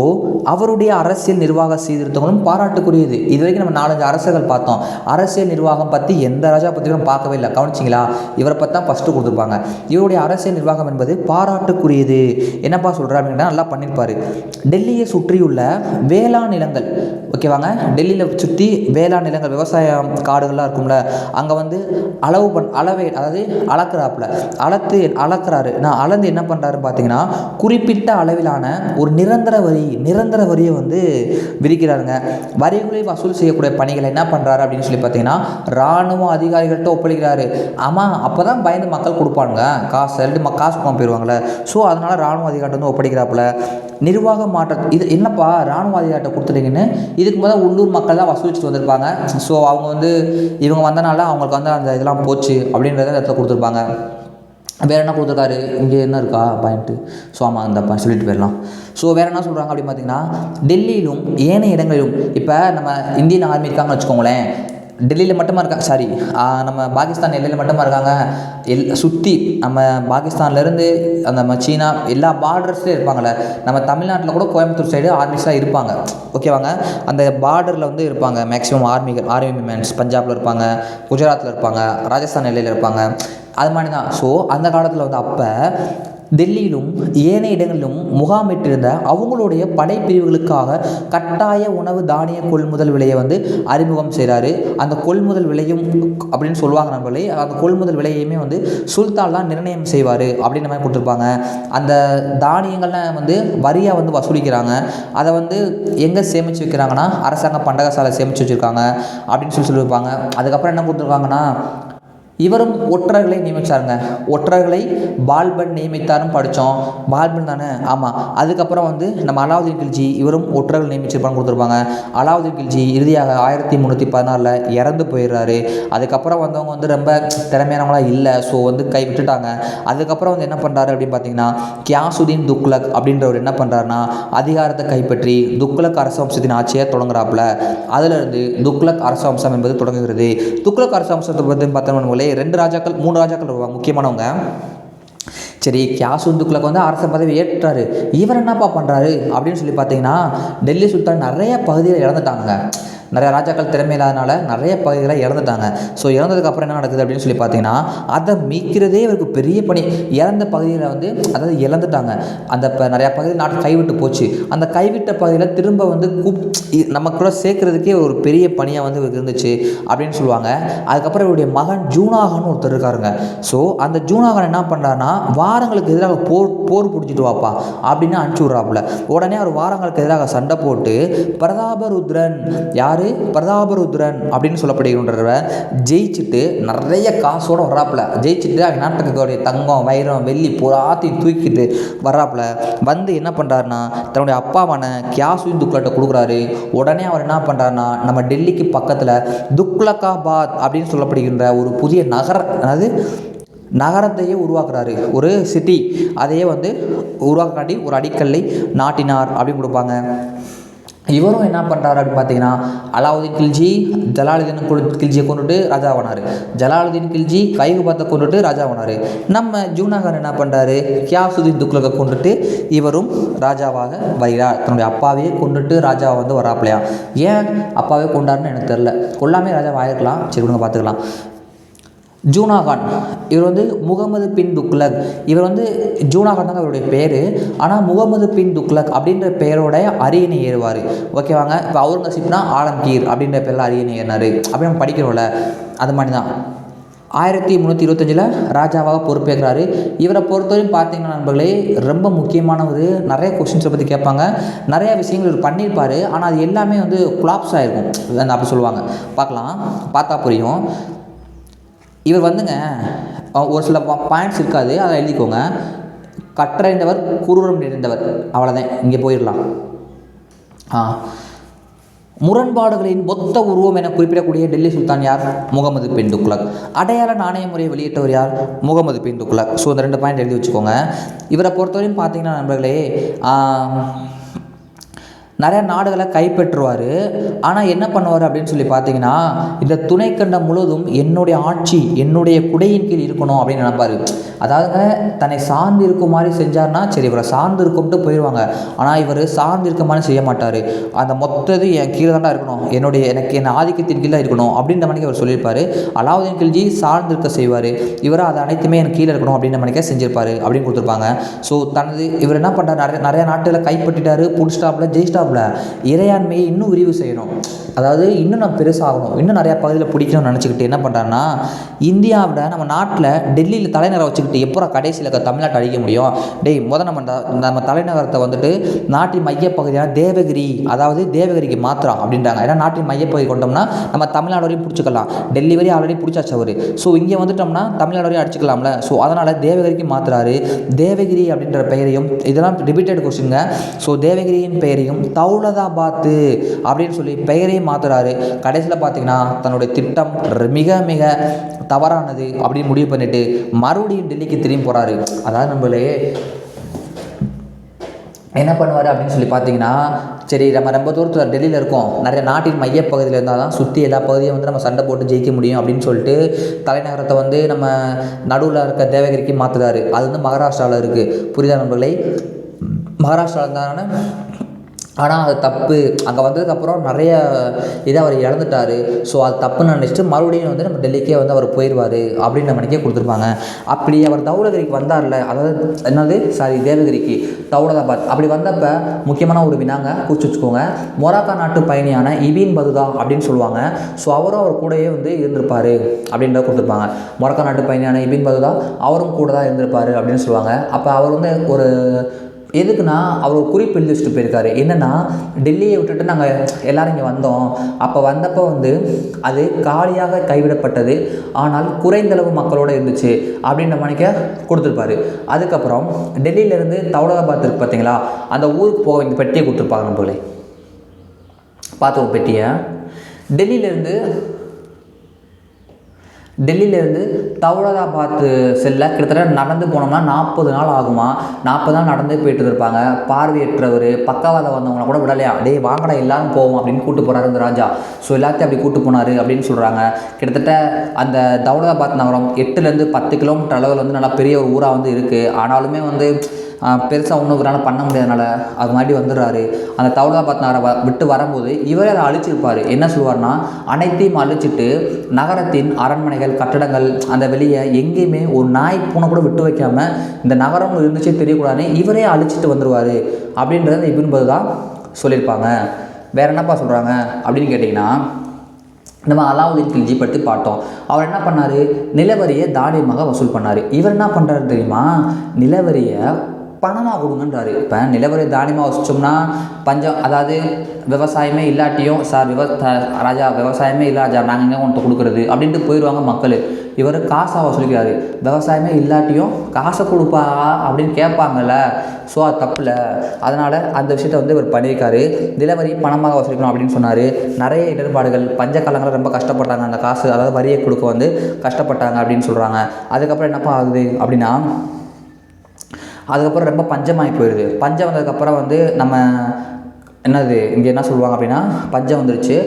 அவருடைய அரசியல் நிர்வாக சீர்திருத்தங்களும் பாராட்டுக்குரியது. இது வரைக்கும் நம்ம 4-5 அரசர்கள் பார்த்தோம். அரசியல் நிர்வாகம் பற்றி எந்த ராஜா பற்றியும் பார்க்கவே இல்லை, கவனிச்சிங்களா? இவரை பற்றி தான் ஃபஸ்ட்டு கொடுத்துருப்பாங்க. இவருடைய அரசியல் நிர்வாகம் என்பது பாராட்டுக்குரியது. என்னப்பா சொல்கிறா அப்படின்னா, நல்லா பண்ணியிருப்பார். டெல்லியை சுற்றியுள்ள வேளாண் நிலங்கள், ஓகேவாங்க, டெல்லியில் சுற்றி வேளாண் நிலங்கள், விவசாய காடுகள்லாம் இருக்கும்ல, அங்கே வந்து அதாவது அளக்கிறாரு. நான் அளந்து என்ன பண்ணுறாரு பார்த்தீங்கன்னா, குறிப்பிட்ட அளவிலான ஒரு நிரந்தர வரியை வந்து விதிக்கிறாருங்க. வரிகளை வசூல் செய்யக்கூடிய பணிகளை என்ன பண்ணுறாரு அப்படின்னு சொல்லி பார்த்தீங்கன்னா, இராணுவ அதிகாரிகள்கிட்ட ஒப்படைக்கிறாரு. ஆமாம், அப்போ தான் பயந்து மக்கள் கொடுப்பானுங்க காசு, காசு கொடுக்காம போயிடுவாங்களே. ஸோ அதனால் இராணுவ அதிகாரிகிட்ட வந்து ஒப்படைக்கிறாப்புல. நிர்வாக மாற்றம், இது என்னப்பா இராணுவ அதிகாரிகிட்ட கொடுத்துட்டீங்கன்னு, இதுக்கு முதல்ல உள்ளூர் மக்கள் தான் வசூலிச்சுட்டு வந்திருப்பாங்க. ஸோ அவங்க வந்து இவங்க வந்தனால அவங்களுக்கு வந்து அந்த இதெல்லாம் போச்சு அப்படின்றத இடத்துல கொடுத்துருப்பாங்க. வேறு என்ன கொடுத்துருக்காரு, இங்கே என்ன இருக்கா பாயிண்ட்டு? ஸோ ஆமாம், அந்த சொல்லிட்டு போயிடலாம். ஸோ வேறு என்ன சொல்கிறாங்க அப்படின்னு பார்த்தீங்கன்னா, டெல்லியிலும் ஏனைய இடங்களிலும், இப்போ நம்ம இந்தியன் ஆர்மி இருக்காங்கன்னு வச்சுக்கோங்களேன், டெல்லியில் மட்டுமா நம்ம பாகிஸ்தான் எல்லையில் மட்டுமா இருக்காங்க, சுற்றி நம்ம பாகிஸ்தான்லேருந்து அந்த சீனா எல்லா பார்டர்ஸ்லேயும் இருப்பாங்கள்ல. நம்ம தமிழ்நாட்டில் கூட கோயம்புத்தூர் சைடு ஆர்மிஸ்லாம் இருப்பாங்க, ஓகேவாங்க. அந்த பார்டரில் வந்து இருப்பாங்க மேக்ஸிமம் ஆர்மி மேன்ஸ். பஞ்சாபில் இருப்பாங்க, குஜராத்தில் இருப்பாங்க, ராஜஸ்தான் எல்லையில் இருப்பாங்க, அது மாதிரி தான். ஸோ அந்த காலத்தில் வந்து அப்போ டெல்லியிலும் ஏனைய இடங்களிலும் முகாமிட்டிருந்த அவங்களுடைய படைப்பிரிவுகளுக்காக கட்டாய உணவு தானிய கொள்முதல் விலையை வந்து அறிமுகம் செய்கிறாரு. அந்த கொள்முதல் விலையும் அப்படின்னு சொல்லுவாங்க நண்பர்களே. அந்த கொள்முதல் விலையுமே வந்து சுல்தான் தான் நிர்ணயம் செய்வார் அப்படின்ற மாதிரி கொடுத்துருப்பாங்க. அந்த தானியங்கள்லாம் வந்து வரியாக வந்து வசூலிக்கிறாங்க. அதை வந்து எங்கே சேமித்து வைக்கிறாங்கன்னா அரசாங்க பண்டகசாலை சேமித்து வச்சுருக்காங்க அப்படின்னு சொல்லியிருப்பாங்க. அதுக்கப்புறம் என்ன கொடுத்துருக்காங்கன்னா, இவரும் ஒற்றர்களை நியமித்தாருங்க. ஒற்றர்களை பால்பன் நியமித்தாரும் படித்தோம். பால்பன் தானே, ஆமாம். அதுக்கப்புறம் வந்து நம்ம அலாவுதீன் கில்ஜி இவரும் ஒற்றர்கள் நியமிச்சிருப்பான்னு கொடுத்துருப்பாங்க. அலாவுதீன் கில்ஜி இறுதியாக 1314 இறந்து போயிடுறாரு. அதுக்கப்புறம் வந்தவங்க வந்து ரொம்ப திறமையானவங்களாம் இல்லை. ஸோ வந்து கை விட்டுட்டாங்க. அதுக்கப்புறம் வந்து என்ன பண்ணுறாரு அப்படின்னு பார்த்தீங்கன்னா, கியாசுதீன் துக்ளக் அப்படின்றவர் என்ன பண்ணுறாருன்னா அதிகாரத்தை கைப்பற்றி துக்ளக் அரச வம்சத்தின் ஆட்சியை தொடங்குறாப்புல. அதிலிருந்து துக்ளக் அரச வம்சம் என்பது தொடங்குகிறது. துக்ளக் அரச வம்சத்தை பற்றி பார்த்தோம்னா 2 ராஜாக்கள் 3 ராஜாக்கள் வருவாங்க முக்கியமானவங்க. சரி, கியாசுதீன் துக்ளக் வந்து அரச பதவி ஏற்றாரு. இவர் என்னப்பா பண்ணுறாரு அப்படின்னு சொல்லி பார்த்தீங்கன்னா, டெல்லி சுல்தான் நிறைய பகுதியில் இழந்துட்டாங்க. நிறைய ராஜாக்கள் திறமை இல்லாதனால நிறைய பகுதிகளை இறந்துட்டாங்க. ஸோ இறந்ததுக்கப்புறம் என்ன நடக்குது அப்படின்னு சொல்லி பார்த்தீங்கன்னா, அதை மீட்கிறதே இவருக்கு பெரிய பணி. இறந்த பகுதியில் வந்து அதாவது இழந்துட்டாங்க. அந்த நிறையா பகுதியில் நாட்டு கைவிட்டு போச்சு. அந்த கைவிட்ட பகுதியில் திரும்ப வந்து நமக்கு கூட சேர்க்கறதுக்கே ஒரு பெரிய பணியாக வந்து இவருக்கு இருந்துச்சு அப்படின்னு சொல்லுவாங்க. அதுக்கப்புறம் இவருடைய மகன் ஜூனாகான் ஒருத்தர் இருக்காருங்க. ஸோ அந்த ஜூனாகான் என்ன பண்ணுறாருன்னா, வாரங்களுக்கு எதிராக போர் பிடிச்சிட்டு வாப்பா அப்படின்னு அனுப்பிச்சி விட்றாப்புல. உடனே அவர் வாரங்களுக்கு எதிராக சண்டை போட்டு பிரதாபருத்ரன் பிரதாபருத்ரன் அப்படின்னு சொல்லப்படுகின்றவர் ஜெயிச்சுட்டு நிறைய காசோடு வர்றாப்புல. ஜெயிச்சுட்டு அவங்க நாட்டுக்கு தங்கம் வைரம் வெள்ளி புறாத்தையும் தூக்கிட்டு வர்றாப்புல. வந்து என்ன பண்ணுறாருன்னா, தன்னுடைய அப்பாவான கியாசுதீன் துக்ளக்கை கொடுக்குறாரு. உடனே அவர் என்ன பண்ணுறாருன்னா, நம்ம டெல்லிக்கு பக்கத்தில் துக்ளக்காபாத் அப்படின்னு சொல்லப்படுகின்ற ஒரு புதிய நகரத்தையே உருவாக்குறாரு. ஒரு சிட்டி அதையே வந்து உருவாக்காட்டி ஒரு அடிக்கல்லை நாட்டினார் அப்படின்னு கொடுப்பாங்க. இவரும் என்ன பண்ணுறாரு அப்படின்னு பார்த்தீங்கன்னா, அலாவுதீன் கில்ஜி ஜலாலுதீன் கில்ஜியை கொண்டுட்டு ராஜாவானார். ஜலாலுதீன் கில்ஜி கைகுபாத்தை கொண்டுட்டு ராஜாவானார். நம்ம ஜூனாகான் என்ன பண்ணுறாரு, கியாசுதீன் துக்ளக்கை கொண்டுட்டு இவரும் ராஜாவாக வருகிறார். தன்னுடைய அப்பாவையே கொண்டுட்டு ராஜாவை வந்து வராப்பிலையா. ஏன் அப்பாவே கொண்டாருன்னு எனக்கு தெரில. கொல்லாமே ராஜாவாக ஆயிருக்கலாம். சரி விடுங்க, பார்த்துக்கலாம். ஜூனாகான் இவர் வந்து முகமது பின் துக்ளக். இவர் வந்து ஜூனாகான் தான் அவருடைய பேர். ஆனால் முகமது பின் துக்ளக் அப்படின்ற பெயரோட அரியணை ஏறுவார். ஓகேவாங்க. இப்போ அவுரங்கசீப்னா ஆலம்கீர் அப்படின்ற பேரில் அரியணை ஏறினார். அப்படி நம்ம படிக்கிறோம்ல, அது மாதிரி தான் 1325 ராஜாவாக பொறுப்பேற்கிறாரு. இவரை பொறுத்தவரையும் பார்த்தீங்கன்னா நண்பர்களே, ரொம்ப முக்கியமானவர். நிறைய கொஸ்டின்ஸை பற்றி கேட்பாங்க. நிறைய விஷயங்கள் இவர் பண்ணியிருப்பார். ஆனால் அது எல்லாமே வந்து குலாப்ஸ் ஆகிருக்கும் அப்படி சொல்லுவாங்க. பார்த்தா புரியும். இவர் வந்துங்க ஒரு சில பாயிண்ட்ஸ் இருக்காது, அதை எழுதிக்கோங்க. கற்றறிந்தவர் குரூரம் நிறைந்தவர், அவ்வளோதான். இங்கே போயிடலாம். முரண்பாடுகளின் மொத்த உருவம் என குறிப்பிடக்கூடிய டெல்லி சுல்தான் யார்? முகமது பின் துக்ளக். அடையாள நாணய முறையை வெளியிட்டவர் யார்? முகமது பின் துக்ளக். ஸோ இந்த 2 பாயிண்ட் எழுதி வச்சுக்கோங்க. இவரை பொறுத்தவரையும் பார்த்தீங்கன்னா நண்பர்களே, நிறையா நாடுகளை கைப்பற்றுவார். ஆனால் என்ன பண்ணுவார் அப்படின்னு சொல்லி பார்த்தீங்கன்னா, இந்த துணைக்கண்டம் முழுவதும் என்னுடைய ஆட்சி என்னுடைய குடையின் கீழ் இருக்கணும் அப்படின்னு நினைப்பார். அதாவதுங்க, தன்னை சார்ந்து இருக்கும் மாதிரி செஞ்சார்னா சரி, இவரை சார்ந்து இருக்கும்ட்டு போயிடுவாங்க. ஆனால் இவர் சார்ந்து இருக்க மாதிரி செய்ய மாட்டார். அந்த மொத்தது என் கீழே தாண்டா இருக்கணும், எனக்கு என் ஆதிக்கத்தின் கீழே இருக்கணும் அப்படின்ற மணிக்கு அவர் சொல்லியிருப்பார். அலாவுதீன் கில்ஜி சார்ந்து இருக்க செய்வார். இவர் அது அனைத்துமே எனக்கு கீழே இருக்கணும் அப்படின்ற மணிக்கே செஞ்சிருப்பார் அப்படின்னு கொடுத்துருப்பாங்க. ஸோ இவர் என்ன பண்ணுறாரு, நிறைய நாட்டுகளை கைப்பற்றிட்டார். புடிஸ்டாப்பில் ஜெயிஸ்டாப்பில் இறையாண்மையை இன்னும் விரிவு செய்யணும். அதாவது இன்னும் நம்ம பெருசாகணும், இன்னும் நிறையா பகுதியில் பிடிக்கணும்னு நினச்சிக்கிட்டு என்ன பண்ணுறாருன்னா, இந்தியாவில் நம்ம நாட்டில் டெல்லியில் தலைநகரை வச்சுக்கிட்டு எப்போ கடைசியில் தமிழ்நாட்டை அழிக்க முடியும்? நம்ம தலைநகரத்தை வந்துட்டு நாட்டின் மையப்பகுதியான தேவகிரி, அதாவது தேவகிரிக்கு மாத்திரம் அப்படின்றாங்க. ஏன்னா நாட்டின் மையப்பகுதி கொண்டோம்னா நம்ம தமிழ்நாடு வரையும் பிடிச்சிக்கலாம். டெல்லி வரையும் ஆல்ரெடி பிடிச்சாச்சு அவர். ஸோ இங்கே வந்துட்டோம்னா தமிழ்நாடு வரையும் அடிச்சுக்கலாம்ல. ஸோ அதனால் தேவகிரிக்கு மாற்றுறாரு. தேவகிரி அப்படின்ற பெயரையும், இதெல்லாம் ரிப்பீட்டட் கொஸ்டின்ங்க. ஸோ தேவகிரியின் பெயரையும் தௌலதாபாத்து அப்படின்னு சொல்லி பெயரையும் மாற்றுறாரு. கடைசியில் பார்த்தீங்கன்னா தன்னுடைய திட்டம் மிக மிக தவறானது அப்படின்னு முடிவு பண்ணிட்டு மறுபடியும் டெல்லிக்கு திரும்பி போகிறாரு. அதாவது நம்மளே என்ன பண்ணுவார் அப்படின்னு சொல்லி பார்த்தீங்கன்னா, சரி நம்ம ரொம்ப தூரத்தில் டெல்லியில் இருக்கோம், நிறைய நாட்டின் மையப்பகுதியில் இருந்தால் தான் சுற்றி எல்லா பகுதியும் வந்து நம்ம சண்டை போட்டு ஜெயிக்க முடியும் அப்படின்னு சொல்லிட்டு தலைநகரத்தை வந்து நம்ம நடுவில் இருக்க தேவகிரிக்கு மாற்றுறாரு. அது வந்து மகாராஷ்டிராவில் இருக்குது. புரியுதா நண்பர்களே? மகாராஷ்டிராவில் இருந்தாங்கன்னா ஆனால் அது தப்பு. அங்கே வந்ததுக்கப்புறம் நிறைய இதை அவர் இழந்துட்டார். ஸோ அது தப்புன்னு நினச்சிட்டு மறுபடியும் வந்து நம்ம டெல்லிக்கே வந்து அவர் போயிடுவார் அப்படின்ற மணிக்கே கொடுத்துருப்பாங்க. அப்படி அவர் தௌலகிரிக்கு வந்தார்ல, அதாவது தேவகிரிக்கு தௌலதாபாத் அப்படி வந்தப்போ முக்கியமான ஒரு வினாங்க குறிச்சு வச்சுக்கோங்க. மொராக்கா நாட்டு பயணியான இபின் பதுதா அப்படின்னு சொல்லுவாங்க. ஸோ அவரும் அவர் கூடயே வந்து இருந்திருப்பார் அப்படின்றத கொடுத்துருப்பாங்க. மொராக்கா நாட்டு பயணியான இபின் பதுதா அவரும் கூட தான் இருந்திருப்பார் அப்படின்னு சொல்லுவாங்க. அப்போ அவர் வந்து ஒரு எதுக்குன்னா அவர் ஒரு குறிப்பு எழுதி வச்சுட்டு போயிருக்காரு. என்னென்னா, டெல்லியை விட்டுட்டு நாங்கள் எல்லோரும் இங்கே வந்தோம். அப்போ வந்தப்போ வந்து அது காலியாக கைவிடப்பட்டது, ஆனால் குறைந்தளவு மக்களோடு இருந்துச்சு அப்படின்ற மணிக்க கொடுத்துருப்பாரு. அதுக்கப்புறம் டெல்லியிலேருந்து தௌலதாபாத் இருக்குது பார்த்தீங்களா, அந்த ஊருக்கு போக இந்த பெட்டியை கொடுத்துருப்பாங்க. நம்மளே பார்த்து ஒரு பெட்டியை டெல்லியிலேருந்து தௌலதாபாத் செல்ல கிட்டத்தட்ட நடந்து போனோம்னா 40 நாள் ஆகுமா. 40 நாள் நடந்தே போயிட்டு இருப்பாங்க. பார்வையற்றவர் பக்கவாதம் வந்தவங்களை கூட விடலையா, டேய் வாங்கடா எல்லாரும் போவோம் அப்படின்னு கூப்பிட்டு போகிறாரு இந்த ராஜா. ஸோ எல்லாத்தையும் அப்படி கூப்பிட்டு போனார் அப்படின்னு சொல்கிறாங்க. கிட்டத்தட்ட அந்த தௌலதாபாத் நகரம் 8லேருந்து 10 கிலோமீட்டர் அளவில் வந்து நல்லா பெரிய ஒரு ஊராக வந்து இருக்குது. ஆனாலுமே வந்து பெருசாக ஒன்றும் இவரால் பண்ண முடியாதனால அது மாதிரி வந்துடுறாரு. அந்த தௌலதாபாத் நகரை விட்டு வரும்போது இவரே அதை அழிச்சிருப்பார். என்ன சொல்லுவார்னா, அனைத்தையும் அழிச்சிட்டு நகரத்தின் அரண்மனைகள் கட்டடங்கள் அந்த வெளியே எங்கேயுமே ஒரு நாய் பூனை கூட விட்டு வைக்காமல் இந்த நகரம் இருந்துச்சே தெரியக்கூடாதுன்னு இவரே அழிச்சிட்டு வந்துடுவார் அப்படின்றத இபின் பதுதா சொல்லியிருப்பாங்க. வேறு என்னப்பா சொல்கிறாங்க அப்படின்னு கேட்டிங்கன்னா, நம்ம அலாவுதீன் கில்ஜி பற்றி பார்த்தோம். அவர் என்ன பண்ணார், நிலவரியை தானியமாக வசூல் பண்ணார். இவர் என்ன பண்ணுறாரு தெரியுமா, நிலவரியை பணமாக கொடுங்கன்றாரு. இப்போ நிலவரி தானியமாக வச்சோம்னா பஞ்சம், அதாவது விவசாயமே இல்லாட்டியும் ராஜா விவசாயமே இல்லை ராஜா நாங்கள் எங்கே கொண்டு கொடுக்குறது அப்படின்ட்டு போயிடுவாங்க மக்கள். இவர் காசாக வசூலிக்கிறாரு. விவசாயமே இல்லாட்டியும் காசை கொடுப்பா அப்படின்னு கேட்பாங்கல்ல. ஸோ அது தப்பில்ல. அதனால் அந்த விஷயத்தை வந்து இவர் பண்ணியிருக்காரு. நிலவரி பணமாக வசூலிக்கணும் அப்படின்னு சொன்னார். நிறைய இடர்பாடுகள், பஞ்சக்காலங்களில் ரொம்ப கஷ்டப்பட்டாங்க. அந்த காசு அதாவது வரியை கொடுக்க வந்து கஷ்டப்பட்டாங்க அப்படின்னு சொல்கிறாங்க. அதுக்கப்புறம் என்னப்பா ஆகுது அப்படின்னா, அதுக்கப்புறம் ரொம்ப பஞ்சமாகி போயிடுது. பஞ்சம் வந்ததுக்கப்புறம் வந்து நம்ம என்னது இங்கே என்ன சொல்லுவாங்க அப்படின்னா, பஞ்சம் வந்துருச்சு.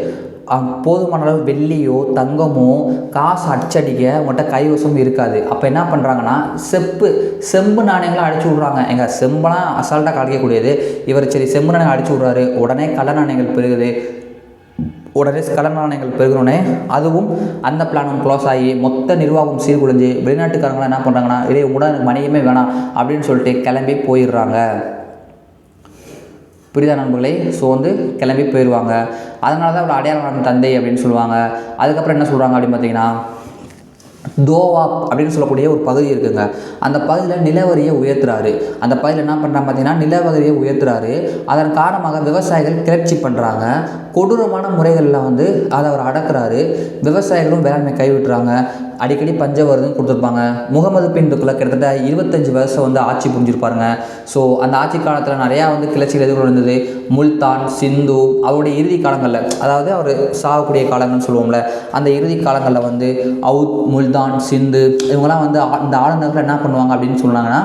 போதுமான அளவு வெள்ளியோ தங்கமோ காசு அச்சடிக்க உங்கள்கிட்ட கைவசம் இருக்காது. அப்போ என்ன பண்ணுறாங்கன்னா, செம்பு நாணயங்களாம் அடிச்சு விட்றாங்க. எங்கள் செம்பெல்லாம் அசால்ட்டாக கலைக்கக்கூடியது. இவர் சரி செம்பு நாணயம் அடிச்சு விட்றாரு. உடனே கள்ள நாணயங்கள் பெருகுது. பெருகிறோன்னே அதுவும் அந்த பிளானும் க்ளோஸ் ஆகி மொத்த நிர்வாகம் சீர்குலைஞ்சு வெளிநாட்டுக்காரங்களாம் என்ன பண்ணுறாங்கன்னா, இதே உடனே மணியமே வேணாம் அப்படின்னு சொல்லிட்டு கிளம்பி போயிடுறாங்க. புரியுதா நண்பர்களே? ஸோ வந்து கிளம்பி போயிடுவாங்க. அதனால தான் அவளை அடையாளம் தந்தை அப்படின்னு சொல்லுவாங்க. அதுக்கப்புறம் என்ன சொல்கிறாங்க அப்படின்னு பார்த்தீங்கன்னா, தோவாப் அப்படின்னு சொல்லக்கூடிய ஒரு பகுதி இருக்குங்க. அந்த பகுதியில் நிலவரியை உயர்த்துறாரு. அந்த பகுதியில் என்ன பண்ணுறாங்க பார்த்தீங்கன்னா, நிலவரியை உயர்த்துறாரு. அதன் காரணமாக விவசாயிகள் கிளர்ச்சி பண்ணுறாங்க. கொடூரமான முறைகளில் வந்து அதை அவர் அடக்குறாரு. விவசாயிகளும் வேளாண்மை கைவிட்டுறாங்க. அடிக்கடி பஞ்சம் வருதுன்னு கொடுத்துருப்பாங்க. முகமது பின் துக்ளக் கிட்டத்தட்ட 25 வருஷம் வந்து ஆட்சி புரிஞ்சிருப்பாருங்க. ஸோ அந்த ஆட்சி காலத்தில் நிறையா வந்து கிளர்ச்சிகள் எதிர்கொண்டு இருந்தது. முல்தான், சிந்து அவருடைய இறுதி காலங்களில், அதாவது அவர் சாகக்கூடிய காலங்கள்னு சொல்லுவோம்ல, அந்த இறுதி காலங்களில் வந்து அவுத், முல்தான், சிந்து இவங்கெல்லாம் வந்து இந்த ஆளுநர்கள் என்ன பண்ணுவாங்க அப்படின்னு சொன்னாங்கன்னா,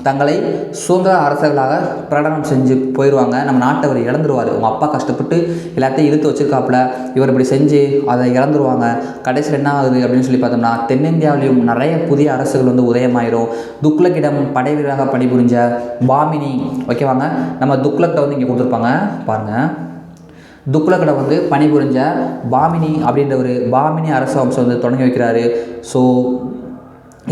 தங்களை சுதந்திர அரசர்களாக பிரகடனம் செஞ்சு போயிடுவாங்க. நம்ம நாட்டை அவர் இழந்துருவார். அவங்க அப்பா கஷ்டப்பட்டு எல்லாத்தையும் இழுத்து வச்சுருக்காப்புல, இவர் இப்படி செஞ்சு அதை இழந்துருவாங்க. கடைசியில் என்ன ஆகுது அப்படின்னு சொல்லி பார்த்தோம்னா, தென்னிந்தியாவிலையும் நிறைய புதிய அரசுகள் வந்து உதயமாயிரும். துக்ளக்கிடம் படை வீரராக பணிபுரிஞ்ச பாமினி, ஓகேவாங்க, நம்ம துக்ளக்கிட்ட வந்து இங்கே கொடுத்துருப்பாங்க பாருங்கள். துக்ளக்கிடம் வந்து பணிபுரிஞ்ச பாமினி அப்படின்ற ஒரு பாமினி அரசு வம்சம் வந்து தொடங்கி வைக்கிறாரு. ஸோ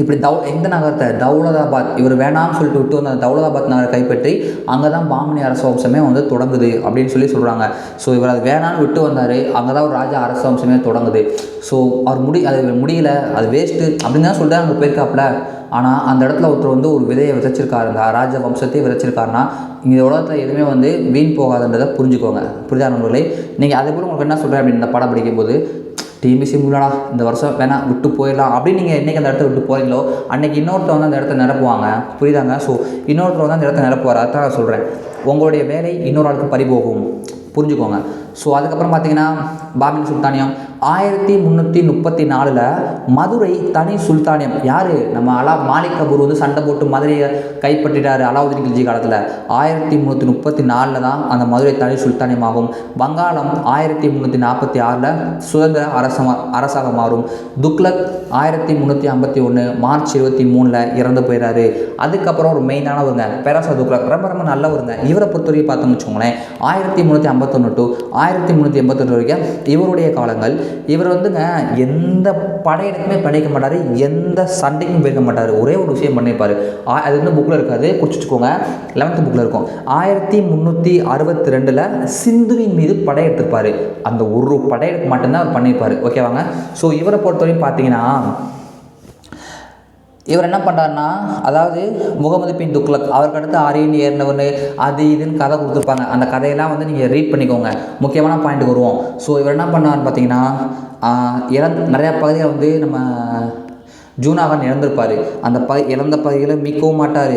இப்படி எந்த நகரத்தை, தௌலதாபாத், இவர் வேணாம்னு சொல்லிட்டு விட்டு வந்து அந்த தௌலதாபாத் நகரை கைப்பற்றி அங்கே தான் பாமினி அரச வம்சமே வந்து தொடங்குது அப்படின்னு சொல்கிறாங்க. ஸோ இவர் அது வேணான்னு விட்டு வந்தார். அங்கே தான் ஒரு ராஜா அரச வம்சமே தொடங்குது. ஸோ அவர் அது முடியல, அது வேஸ்ட்டு அப்படின்னு தான் சொல்லிட்டு அங்கே போயிருக்காப்புல. ஆனால் அந்த இடத்துல ஒருத்தர் வந்து ஒரு விதையை விதைச்சிருக்காருங்க, ராஜ வம்சத்தையே விதைச்சிருக்காருன்னா இந்த உலகத்தில் எதுவுமே வந்து வீண் போகாதுன்றதை புரிஞ்சுக்கோங்க. புரிதா நண்பர்களே? நீங்கள் அதே போல் உங்களுக்கு என்ன சொல்கிறேன் அப்படின்னு இந்த படம் படிக்கும்போது, டிஎம்பிசி முடியலடா இந்த வருஷம் வேணாம் விட்டு போயிடலாம் அப்படின்னு நீங்கள் என்றைக்கு அந்த இடத்த விட்டு போகிறீங்களோ அன்றைக்கி இன்னொருத்தர் வந்து அந்த இடத்த நிரப்புவாங்க. புரியுதாங்க? ஸோ இன்னொருத்தர் வந்து அந்த இடத்த நிரப்புவார். அதான் நான் சொல்கிறேன், உங்களுடைய வேலை இன்னொரு ஆளுக்கு பறிபோகும், புரிஞ்சுக்கோங்க. ஸோ அதுக்கப்புறம் பார்த்தீங்கன்னா பாமினி சுல்தானியம் 1334 மதுரை தனி சுல்தானியம் யார் நம்ம மாலிக் கபூர் வந்து சண்டை போட்டு மதுரையை கைப்பற்றிட்டார் அலாவுதீன் கில்ஜி காலத்தில். 1334 தான் அந்த மதுரை தனி சுல்தானியம் ஆகும். வங்காளம் 1346 சுதந்திர அரசாக மாறும். துக்ளக் 1351 மார்ச் 23 இறந்து போயிடாரு. அதுக்கப்புறம் ஒரு மெயினானவருங்க பெராசா துக்ளக், ரொம்ப ரொம்ப நல்லவருங்க. இவரை பொறுத்தவரைக்கும் பார்த்தோம்னு வச்சுக்கோங்களேன், 1351 to 1388 வரைக்கும் இவருடைய காலங்கள். இவர் வந்துங்க எந்த படையெடுக்குமே பண்ணிக்க மாட்டார், எந்த சண்டைக்கும் போயிருக்க மாட்டார். ஒரே ஒரு விஷயம் பண்ணியிருப்பார், அது வந்து புக்கில் இருக்காது, குறிச்சிக்கோங்க, 11th புக்கில் இருக்கும். 1362 சிந்துவின் மீது படையெடுத்திருப்பார். அந்த ஒரு படையெடுப்பு மட்டும்தான் அவர் பண்ணியிருப்பார். ஓகேவாங்க. ஸோ இவரை பொறுத்தவரைக்கும் பார்த்தீங்கன்னா இவர் என்ன பண்ணுறாருன்னா, அதாவது முகமது பின் துக்ளக் அவருக்கு அடுத்து ஆரியன் ஏறினவர்னு அது இதுன்னு கதை கொடுத்துருப்பாங்க. அந்த கதையெல்லாம் வந்து நீங்கள் ரீட் பண்ணிக்கோங்க, முக்கியமான பாயிண்ட்டுக்கு வருவோம். ஸோ இவர் என்ன பண்ணார்னு பார்த்தீங்கன்னா, நிறையா பகுதியை வந்து நம்ம ஜூனாகான் இழந்திருப்பார். அந்த இழந்த பகுதிகளை மீட்கவும் மாட்டார்,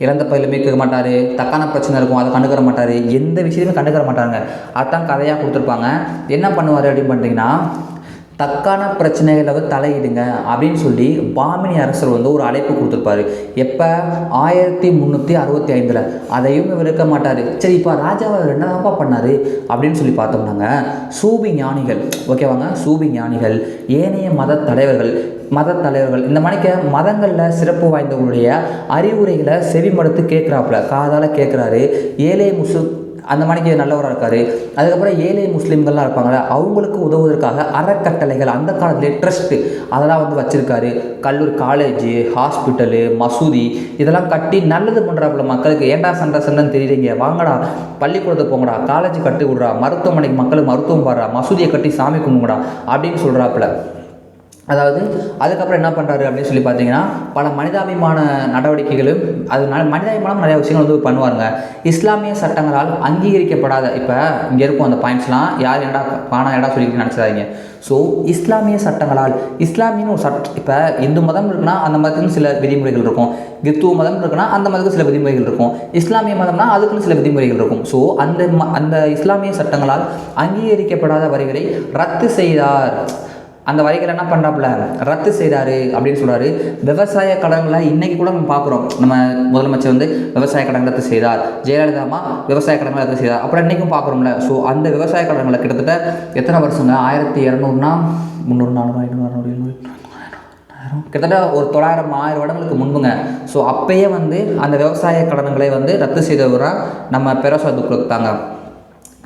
இறந்த பகுதியில் மீட்க மாட்டார். தக்கான பிரச்சனை இருக்கும், அதை கண்டுக்கிற மாட்டார், எந்த விஷயத்தையுமே கண்டுக்கிற மாட்டாங்க. அதுதான் கதையாக கொடுத்துருப்பாங்க. என்ன பண்ணுவார் அப்படின்னு பண்ணிட்டீங்கன்னா, தக்கான பிரச்சனைகளை தலையிடுங்க அப்படின்னு சொல்லி பாமினி அரசர் வந்து ஒரு அழைப்பு கொடுத்துருப்பாரு. எப்போ? 1365. அதையும் இவர் இருக்க மாட்டார். சரி, இப்போ ராஜாவை என்னதான்ப்பா பண்ணார் அப்படின்னு சொல்லி பார்த்தோம்னாங்க, சூபி ஞானிகள், ஓகேவாங்க, சூபி ஞானிகள், ஏனைய மத தலைவர்கள் இந்த மணிக்க மதங்களில் சிறப்பு வாய்ந்தவங்களுடைய அறிவுரைகளை செவிமடுத்து கேட்குறாப்புல, காதால் கேட்குறாரு. ஏழை அந்த மணிக்கு நல்லவராக இருக்கார். அதுக்கப்புறம் ஏழை முஸ்லீம்கள்லாம் இருப்பாங்களே, அவங்களுக்கு உதவுவதற்காக அறக்கட்டளைகள், அந்த காலத்திலே ட்ரஸ்ட்டு அதெல்லாம் வந்து வச்சுருக்காரு. கல்லூரி, காலேஜு, ஹாஸ்பிட்டலு, மசூதி இதெல்லாம் கட்டி நல்லது பண்ணுறாப்புல மக்களுக்கு. ஏண்டா சண்டைன்னு தெரியுறீங்க, வாங்கடா பள்ளிக்கூடத்துக்கு போங்கடா, காலேஜ் கட்டி விட்றா, மருத்துவமனைக்கு மக்களுக்கு மருத்துவம் பாடுறா, மசூதியை கட்டி சாமி கும்பிடுங்கடா அப்படின்னு சொல்கிறாப்புல. அதாவது அதுக்கப்புறம் என்ன பண்ணுறாரு அப்படின்னு சொல்லி பார்த்தீங்கன்னா, பல மனிதாபிமான நடவடிக்கைகளும், அதனால மனிதாபிமானம் நிறையா விஷயங்கள் வந்து பண்ணுவாருங்க. இஸ்லாமிய சட்டங்களால் அங்கீகரிக்கப்படாத, இப்போ இங்கே இருக்கும் அந்த பாயிண்ட்ஸ்லாம் யார் என்னடா பானா ஏடா சொல்லிட்டு நினச்சிடாதீங்க. ஸோ இஸ்லாமிய சட்டங்களால், இஸ்லாமியன்னு ஒரு இப்போ இந்து மதம் இருக்குன்னா அந்த மதத்துக்கு சில விதிமுறைகள் இருக்கும், கிறிஸ்துவ மதம் இருக்குன்னா அந்த மதத்துக்கு சில விதிமுறைகள் இருக்கும், இஸ்லாமிய மதம்னா அதுக்குன்னு சில விதிமுறைகள் இருக்கும். ஸோ அந்த இஸ்லாமிய சட்டங்களால் அங்கீகரிக்கப்படாத வரிகளை ரத்து செய்தார். அந்த வரிகள் என்ன பண்ணுறாப்புல, ரத்து செய்தார் அப்படின்னு சொல்கிறாரு. விவசாய கடன்களை இன்றைக்கி கூட நம்ம பார்க்குறோம், நம்ம முதலமைச்சர் வந்து விவசாய கடன் ரத்து செய்தார், ஜெயலலிதா அம்மா விவசாய கடன்களை ரத்து செய்தார், அப்புறம் இன்றைக்கும் பார்க்குறோம்ல. ஸோ அந்த விவசாய கடன்களை கிட்டத்தட்ட எத்தனை வருஷங்க, 1200னா 300 400 500 600 700 கிட்டத்தட்ட ஒரு 900 1000 வருடங்களுக்கு முன்புங்க. ஸோ அப்பயே வந்து அந்த விவசாய கடன்களை வந்து ரத்து செய்தவராக நம்ம பெராசா துக்ளக் தாங்க.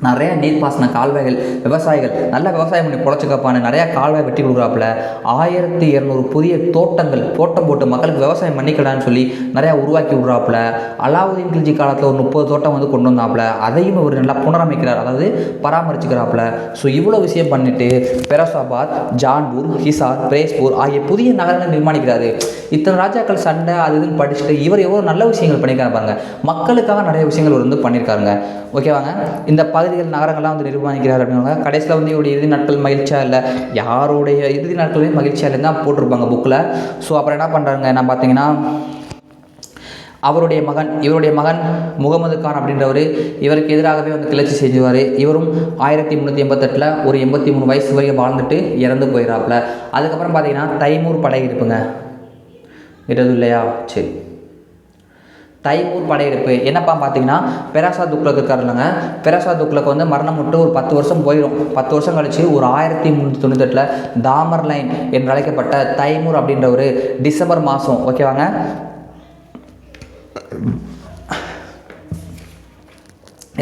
நிறையா நீர்ப்பாசன கால்வாய்கள், விவசாயிகள் நல்லா விவசாயம் பண்ணி பொழைச்சிக்கப்பான்னு நிறையா கால்வாய் வெட்டி கொடுக்குறாப்புல. 1200 புதிய தோட்டம் போட்டு மக்களுக்கு விவசாயம் பண்ணிக்கலான்னு சொல்லி நிறையா உருவாக்கி விட்றாப்புல. அலாவுதீன் கில்ஜி காலத்தில் ஒரு 30 தோட்டம் வந்து கொண்டு வந்தாப்புல, அதையும் அவர் நல்லா புனரமைக்கிறார், அதாவது பராமரிச்சுக்கிறாப்புல. ஸோ இவ்வளோ விஷயம் பண்ணிவிட்டு பெரோசாபாத், ஜான்பூர், ஹிசார், பிரேஸ்பூர் ஆகிய புதிய நகரங்களை நிர்மாணிக்கிறாரு. இத்தனை ராஜாக்கள் சண்டை அது இதுன்னு படிச்சுட்டு இவர் எவ்வளோ நல்ல விஷயங்கள் பண்ணியிருக்காரு பாருங்க, மக்களுக்காக நிறைய விஷயங்கள் வந்து பண்ணியிருக்காருங்க. ஓகேவாங்க. இந்த பகுதிகள் நகரங்கள்லாம் வந்து நிர்மாணிக்கிறார் அப்படின்னா, கடைசியில் வந்து இவருடைய இறுதி நாட்கள் மகிழ்ச்சியாக இல்லை, யாருடைய இறுதி நாட்களுமே மகிழ்ச்சியாக இல்லைன்னு தான் போட்டிருப்பாங்க புக்கில். ஸோ அப்புறம் என்ன பண்ணுறாங்க நான் பார்த்தீங்கன்னா, இவருடைய மகன் முகமது கான் அப்படின்றவர் இவருக்கு எதிராகவே வந்து கிளர்ச்சி செஞ்சுவார். இவரும் 1388 ஒரு 83 வயசு வரைக்கும் வாழ்ந்துட்டு இறந்து போயிடறாப்புல. அதுக்கப்புறம் பார்த்தீங்கன்னா தைமூர் படையெடுப்புங்க, எதுவும் இல்லையா? சரி, தைமூர் படையெடுப்பு என்னப்பா பார்த்தீங்கன்னா, பெராசா துக்ளக் இருக்கார் இல்லைங்க, பெராசா துக்ளக் வந்து மரணம் விட்டு ஒரு 10 வருஷம் போயிடும். 10 வருஷம் கழிச்சு ஒரு 1398 தாமர் லைன் என்று அழைக்கப்பட்ட தைமூர் அப்படின்ற ஒரு டிசம்பர் மாதம், ஓகேவாங்க,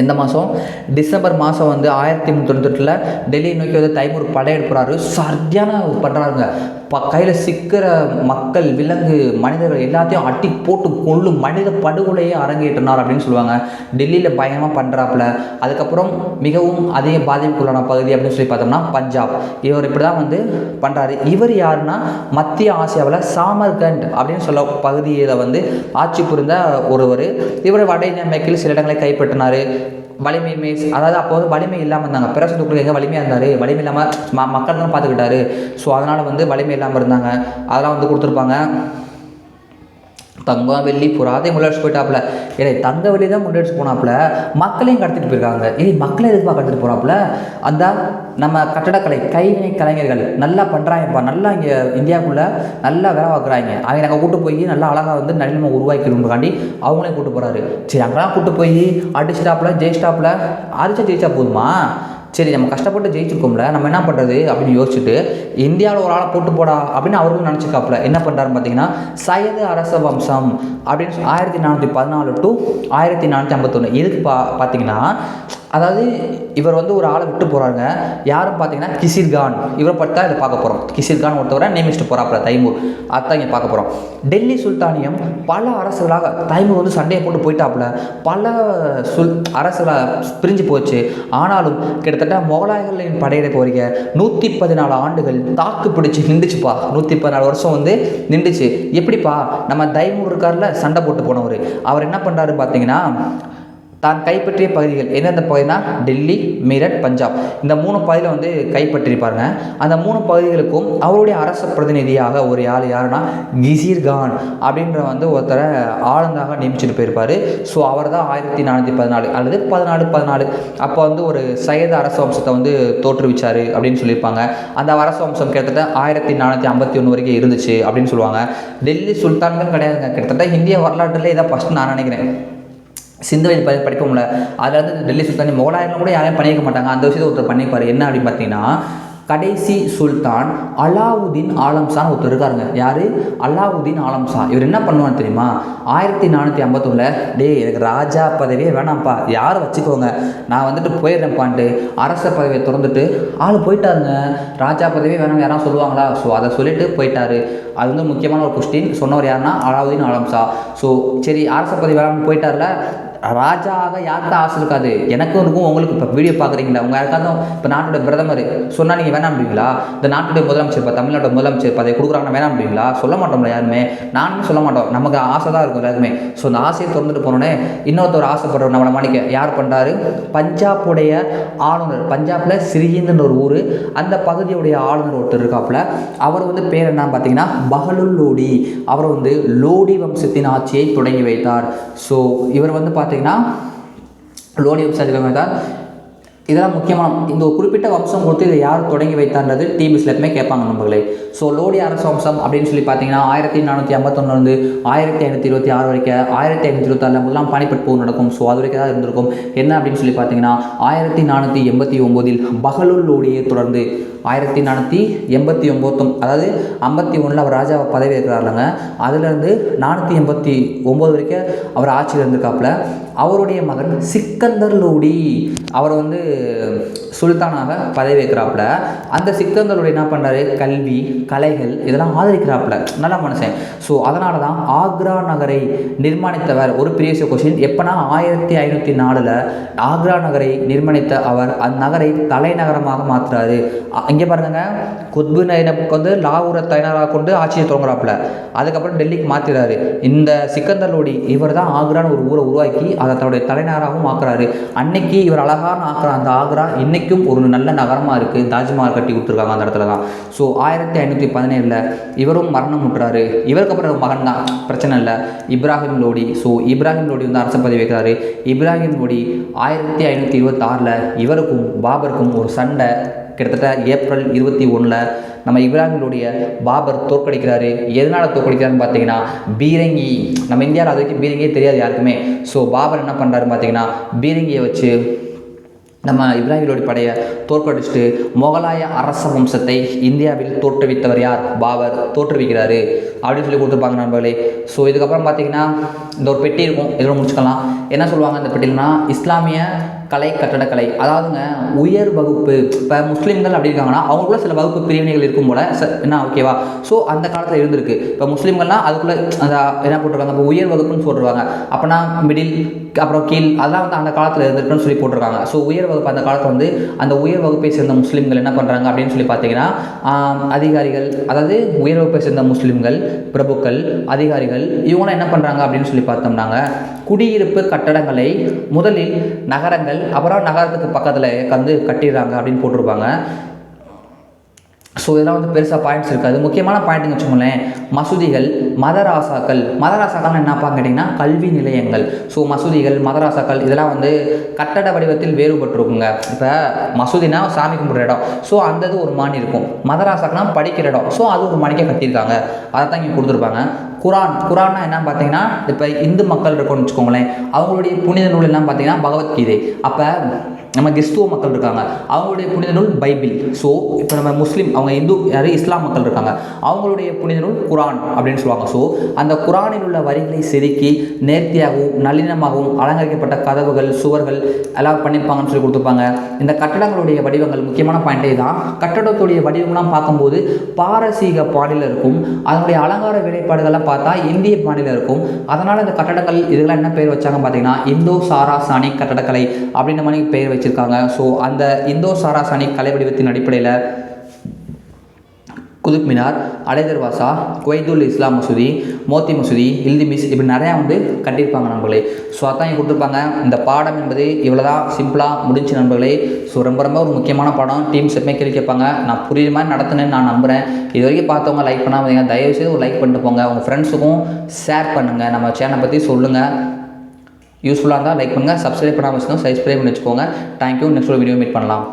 எந்த மாதம்? டிசம்பர் மாதம் வந்து 1398 டெல்லியை நோக்கி வந்து தைமூர் படையெடுப்புறாரு. சரியான பண்ணுறாருங்க. கையில் சிக்கிற மக்கள், விலங்கு, மனிதர்கள் எல்லாத்தையும் அட்டி போட்டு கொள்ளும் மனித படுகொலையே அரங்கேற்றினார் அப்படின்னு சொல்லுவாங்க. டெல்லியில் பயங்கரமாக பண்ணுறாப்புல. அதுக்கப்புறம் மிகவும் அதிக பாதிப்புக்குள்ளான பகுதி அப்படின்னு சொல்லி பார்த்தோம்னா பஞ்சாப். இவர் இப்படி தான் வந்து பண்ணுறாரு. இவர் யாருன்னா, மத்திய ஆசியாவில் சாமர்கண்ட் அப்படின்னு சொல்ல பகுதியில் வந்து ஆட்சி புரிந்த ஒருவர். இவர் வட இந்திய மேற்கில் சில இடங்களை கைப்பற்றினார். வலிமை, அதாவது அப்போ வந்து வலிமை இல்லாமல் இருந்தாங்க. பெராசா துக்ளக் எங்கே வலிமையாக இருந்தார், வலிமை இல்லாமல் மக்கள் தான் பார்த்துக்கிட்டாரு. ஸோ அதனால் வந்து வலிமை இல்லாமல் இருந்தாங்க, அதெல்லாம் வந்து கொடுத்துருப்பாங்க. தங்கம் வெள்ளி புறாதையும் முன்னெடுத்து போயிட்டாப்புல. ஏன்னா தங்க வெள்ளி தான் முன்னெடுத்து போனாப்புல, மக்களையும் கடத்திட்டு போயிருக்காங்க. மக்களை எதுக்குப்பா கடத்திட்டு போனாப்புல? அந்த நம்ம கட்டடக்கலை கைவினை கலைஞர்கள் நல்லா பண்ணுறாங்கப்பா, நல்லா இங்கே இந்தியாவுக்குள்ளே நல்லா வேலை பார்க்குறாங்க, அவங்க நாங்கள் கூட்டு போய் நல்லா அழகாக வந்து நடினமாக உருவாக்கிடும்காண்டி அவங்களையும் கூட்டு போகிறாரு. சரி அங்கெல்லாம் கூட்டு போய் அடிச்சிட்டாப்புல, ஜெயிச்சிட்டாப்புல. ஜெயிச்சா போதுமா? சரி நம்ம கஷ்டப்பட்டு ஜெயிச்சிருக்கோம்ல, நம்ம என்ன பண்ணுறது அப்படின்னு யோசிச்சுட்டு இந்தியாவில் ஒரு ஆளை போட்டு போடா அப்படின்னு அவர்களும் நினச்சிக்காப்புல. என்ன பண்ணுறாருன்னு பார்த்தீங்கன்னா, சையது அரச வம்சம் அப்படின்னு 1414 to 1451. எதுக்கு பார்த்தீங்கன்னா, அதாவது இவர் வந்து ஒரு ஆளை விட்டு போகிறாங்க. யாரும் பார்த்தீங்கன்னா கிசிர்கான். இவரை பற்றி தான் இதை பார்க்க போகிறோம். கிசிர்கான் ஒருத்தவரை நியமிச்சுட்டு போகிறாப்புல தைமூர். அதுதான் இங்கே பார்க்க போகிறோம். டெல்லி சுல்தானியம் பல அரசுகளாக தைமூர் வந்து சண்டையை போட்டு போயிட்டாப்புல. பல அரசுகளாக பிரிஞ்சு போச்சு. ஆனாலும் கிட்டத்தட்ட முகலாயர்களின் படையெடுப்பு வரைக்கும் 114 ஆண்டுகள் தாக்கு பிடிச்சி நின்றுச்சுப்பா. 114 வருஷம் வந்து நின்றுச்சு. எப்படிப்பா? நம்ம தைமூர் இருக்கார்ல, சண்டை போட்டு போனவர், அவர் என்ன பண்ணுறாரு பார்த்தீங்கன்னா, தான் கைப்பற்றிய பகுதிகள் எந்தெந்த பகுதினா டெல்லி, மீரட், பஞ்சாப், இந்த 3 பகுதியில் வந்து கைப்பற்றிருப்பாருங்க. அந்த 3 பகுதிகளுக்கும் அவருடைய அரச பிரதிநிதியாக ஒரு யாருன்னா கிசிர்கான் அப்படின்ற வந்து ஒருத்தரை ஆளுந்தாக நியமிச்சுட்டு போயிருப்பார். ஸோ அவர் தான் 1414 அல்லது 1414 அப்போ வந்து ஒரு சையது அரச வம்சத்தை வந்து தோற்றுவிச்சார் அப்படின்னு சொல்லியிருப்பாங்க. அந்த அரச வம்சம் கிட்டத்தட்ட 1451 வரைக்கும் இருந்துச்சு அப்படின்னு சொல்லுவாங்க. டெல்லி சுல்தான்கள் கிடையாதுங்க. கிட்டத்தட்ட இந்திய வரலாற்றிலே இதான் ஃபஸ்ட்டு நான் நினைக்கிறேன். சிந்துவையில் படிப்போம்ல, அதில் வந்து டெல்லி சுல்தானி முகலாயர்கள் கூட யாரையும் பண்ணியிருக்க மாட்டாங்க. அந்த விஷயத்தை ஒருத்தர் பண்ணியிருப்பார். என்ன அப்படின்னு பார்த்தீங்கன்னா, கடைசி சுல்தான் அலாவுதீன் ஆலம்ஷான்னு ஒருத்தர் இருக்காருங்க. யார்? அலாவுதீன் ஆலம்ஷா. இவர் என்ன பண்ணுவான்னு தெரியுமா? 1451 எனக்கு ராஜா பதவியே வேணாம்ப்பா, யாரை வச்சுக்கோங்க, நான் வந்துட்டு போயிடுறேன்ப்பான்ட்டு அரச பதவியை திறந்துட்டு ஆள் போயிட்டாருங்க. ராஜா பதவியே வேணாம் யாரும் சொல்லுவாங்களா? ஸோ அதை சொல்லிட்டு போயிட்டாரு. அது வந்து முக்கியமான ஒரு கொஸ்டின். சொன்னவர் யாருன்னா அலாவுதீன் ஆலம்ஷா. ஸோ சரி அரச பதவி வேணாம்னு போயிட்டார்ல. ராஜாவாக யாருக்கும் ஆசை இருக்காது. எனக்கும் இருக்கும், உங்களுக்கு. இப்போ வீடியோ பார்க்குறீங்களா, உங்கள் யாருக்காச்சும் இப்போ நாட்டோட பிரதமர் சொன்னால் நீங்கள் வேணாம் அப்படிங்களா? இந்த நாட்டுடைய முதலமைச்சர், இப்போ தமிழ்நாட்டோட முதலமைச்சர் பதவி கொடுக்குறாங்கன்னா வேணாம் அப்படிங்களா? சொல்ல மாட்டோம்ல யாருமே. நானுமே சொல்ல மாட்டோம். நமக்கு ஆசை தான் இருக்கும் எல்லாருமே. ஸோ அந்த ஆசையை திறந்துட்டு போனோடனே இன்னொருத்தர் ஆசைப்படுறவர் நம்மளை மாணிக்க யார் பண்ணுறாரு? பஞ்சாப்புடைய ஆளுநர். பஞ்சாபில் சிறிகின்னு ஒரு ஊர், அந்த பகுதியுடைய ஆளுநர் ஒருத்தர் இருக்காப்புல. அவர் வந்து பேர் என்ன பார்த்தீங்கன்னா பஹலுல் லோடி. அவர் வந்து லோடி வம்சத்தின் ஆட்சியை தொடங்கி வைத்தார். ஸோ இவர் வந்து பார்த்தீங்கன்னா லோடி வம்சத்துக்கு தான். இதெல்லாம் முக்கியமான இந்த ஒரு குறிப்பிட்ட வம்சம் கொடுத்து இதை யார் தொடங்கி வைத்தான்றது டிபிஎஸ்ல எப்பவுமே கேட்பாங்க நம்மளே. ஸோ லோடி அரச வம்சம் அப்படின்னு சொல்லி பார்த்தீங்கன்னா 1451 1526 வரைக்கும் 1526 முதலாம் பானிபட் போர் நடக்கும். ஸோ அது வரைக்கும் தான் இருந்திருக்கும். என்ன அப்படின்னு சொல்லி பார்த்தீங்கன்னா 1489 பஹலுல் லோடியை தொடர்ந்து 1489 அதாவது 51 அவர் ராஜா பதவி இருக்கிறாருங்க. அதுலேருந்து 489 வரைக்கும் அவர் ஆட்சியில் இருந்திருக்காப்புல. அவருடைய மகன் சிக்கந்தர் லோடி அவர் வந்து சுல்தானாக பதவி வைக்கிறாப்புல. அந்த சிக்கந்தருடைய என்ன பண்ணுறாரு? கல்வி, கலைகள் இதெல்லாம் ஆதரிக்கிறாப்புல. நல்ல மனுஷன். ஸோ அதனால தான் ஆக்ரா நகரை நிர்மாணித்தவர். ஒரு ப்ரீவியஸ் கொஸ்டின், எப்போனா 1504 ஆக்ரா நகரை நிர்மாணித்த அவர் அந்நகரை தலைநகரமாக மாற்றுறாரு. இங்கே பாருங்க, குத்பு நைனப்புக்கு வந்து லாகூரை தலைநகராக கொண்டு ஆட்சியை தொடங்குறாப்புல. அதுக்கப்புறம் டெல்லிக்கு மாற்றிறாரு. இந்த சிக்கந்தர் லோடி இவர் தான் ஆக்ரான்னு ஒரு ஊரை உருவாக்கி அதை தன்னுடைய தலைநகராகவும் ஆக்குறாரு. அன்னைக்கு இவர் அழகான ஆக்குற அந்த ஆக்ரா இன்றைக்கும் ஒரு நல்ல நகரமாக இருக்குது. தாஜ்மஹால் கட்டி கொடுத்துருக்காங்க அந்த இடத்துல தான். ஸோ 1517 இவரும் மரணம் முட்டுறாரு. இவருக்கு அப்புறம் மகன் தான், பிரச்சனை இல்லை, இப்ராஹிம் லோடி. ஸோ இப்ராஹிம் லோடி வந்து அரச பதவி வைக்கிறாரு. இப்ராஹிம் லோடி 1526 இவருக்கும் பாபருக்கும் ஒரு சண்டை. கிட்டத்தட்ட ஏப்ரல் 21 நம்ம இப்ராஹிமுடைய பாபர் தோற்கடிக்கிறாரு. எதனால் தோற்கடிக்கிறாருன்னு பார்த்தீங்கன்னா பீரங்கி. நம்ம இந்தியாவில் அது வரைக்கும் பீரங்கியே தெரியாது யாருக்குமே. ஸோ பாபர் என்ன பண்ணுறாருன்னு பார்த்தீங்கன்னா பீரங்கியை வச்சு நம்ம இப்ராஹிம் லோடி படையை தோற்கடிச்சுட்டு முகலாய அரச வம்சத்தை இந்தியாவில் தோற்றுவித்தவர் யார்? பாபர் தோற்றுவிக்கிறாரு அப்படின்னு சொல்லி கொடுத்துருப்பாங்க நண்பர்களே. ஸோ இதுக்கப்புறம் பார்த்தீங்கன்னா இந்த ஒரு பெட்டி இருக்கும், இதோட முடிச்சுக்கலாம். என்ன சொல்லுவாங்க இந்த பெட்டியில்னா இஸ்லாமிய கலை, கட்டடக்கலை. அதாவதுங்க உயர் வகுப்பு. இப்போ முஸ்லீம்கள் அப்படி இருக்காங்கன்னா அவங்களுக்குள்ள சில வகுப்பு பிரிவினைகள் இருக்கும் போல் என்ன, ஓகேவா? ஸோ அந்த காலத்தில் இருந்திருக்கு. இப்போ முஸ்லீம்கள்லாம் அதுக்குள்ளே அந்த என்ன போட்டிருக்காங்க, இப்போ உயர் வகுப்புன்னு சொல்லிடுவாங்க. அப்போனா மிடில், அப்புறம் கீழ், அதெல்லாம் வந்து அந்த காலத்தில் இருந்திருக்குன்னு சொல்லி போட்டிருக்காங்க. ஸோ உயர் வகுப்பு அந்த காலத்தில் வந்து அந்த உயர் வகுப்பை சேர்ந்த முஸ்லீம்கள் என்ன பண்ணுறாங்க அப்படின்னு சொல்லி பார்த்தீங்கன்னா அதிகாரிகள், அதாவது உயர் வகுப்பை சேர்ந்த முஸ்லீம்கள், பிரபுக்கள், அதிகாரிகள் இவங்களாம் என்ன பண்ணுறாங்க அப்படின்னு சொல்லி பார்த்தோம்னாங்க குடியிருப்பு கட்டடங்களை முதலில் நகரங்கள், அப்புறம் நகரத்துக்கு பக்கத்தில் வந்து கட்டிடுறாங்க அப்படின்னு போட்டிருப்பாங்க. ஸோ இதெல்லாம் வந்து பெருசாக பாயிண்ட்ஸ் இருக்காது. முக்கியமான பாயிண்ட்டுன்னு வச்சுக்கோங்களேன், மசூதிகள், மதராசாக்கள்னு என்னப்பான்னு கேட்டிங்கன்னா கல்வி நிலையங்கள். ஸோ மசூதிகள், மதராசாக்கள் இதெல்லாம் வந்து கட்டட வடிவத்தில் வேறுபட்டிருக்குங்க. இப்போ மசூதினா சாமி கும்பிட்ற இடம், ஸோ அந்த இது ஒரு மானி இருக்கும். மதராசாக்கெலாம் படிக்கிற இடம், ஸோ அது ஒரு மாணிக்க கட்டியிருக்காங்க. அதை தான் இங்கே கொடுத்துருப்பாங்க. குரான்னா என்ன பார்த்தீங்கன்னா, இப்போ இந்து மக்கள் இருக்குன்னு வச்சுக்கோங்களேன், அவங்களுடைய புனித நூல் என்ன பார்த்தீங்கன்னா பகவத்கீதை. அப்போ நம்ம கிறிஸ்துவ மக்கள் இருக்காங்க, அவங்களுடைய புனித நூல் பைபிள். ஸோ இப்போ நம்ம முஸ்லீம், அவங்க இந்து இஸ்லாம் மக்கள் இருக்காங்க, அவங்களுடைய புனித நூல் குரான் அப்படின்னு சொல்லுவாங்க. ஸோ அந்த குரானில் உள்ள வரிகளை செதுக்கி நேர்த்தியாகவும் நல்லிணமாகவும் அலங்கரிக்கப்பட்ட கதவுகள், சுவர்கள் எல்லாம் பண்ணியிருப்பாங்கன்னு சொல்லி கொடுத்துருப்பாங்க. இந்த கட்டடங்களுடைய வடிவங்கள் முக்கியமான பாயிண்டே தான். கட்டடத்துடைய வடிவம்லாம் பார்க்கும்போது பாரசீக பாணியில் இருக்கும், அதனுடைய அலங்கார வேலைப்பாடுகள்லாம் பார்த்தா இந்திய பாணியில் இருக்கும். அதனால் இந்த கட்டடங்கள் இதெல்லாம் என்ன பேர் வச்சாங்க பார்த்தீங்கன்னா இந்தோ சாராசானிக் கட்டடக்கலை அப்படின்ற மாதிரி பேர் வச்சிருக்காங்க. ஸோ அந்த இந்தோ சாராசானிக் கலை வடிவத்தின் அடிப்படையில் குதுப் மினார், அலை தர்வாசா, குவைத்துல் இஸ்லாம் மசூதி, மோத்தி மசூதி, இல்திமிஸ் இப்படி நிறையா வந்து கட்டியிருப்பாங்க நண்பர்களே. ஸோ அதான் இங்கே கொடுத்துருப்பாங்க. இந்த பாடம் என்பது இவ்வளோ தான் சிம்பிளாக முடிஞ்சு நண்பர்களே. ஸோ ரொம்ப ரொம்ப ஒரு முக்கியமான பாடம். டீம்ஸ் எப்பவுமே கேள்வி கேட்பாங்க, நான் புரியுற மாதிரி நடத்துனேன்னு நான் நம்புகிறேன். இது வரைக்கும் பார்த்தவங்க லைக் பண்ணாமல் தயவுசெய்து ஒரு லைக் பண்ணிட்டு போங்க. உங்கள் ஃப்ரெண்ட்ஸுக்கும் ஷேர் பண்ணுங்கள், நம்ம சேனலை பற்றி சொல்லுங்கள். யூஸ்ஃபுல்லாக இருந்தால் லைக் பண்ணுங்கள், சப்ஸ்கிரைப் பண்ணாமல் வச்சுக்கோங்க, சப்ஸ்கிரைப் பண்ணி வச்சுக்கோங்க. தேங்க்யூ. நெக்ஸ்ட் ஒரு வீடியோ மீட் பண்ணலாம்.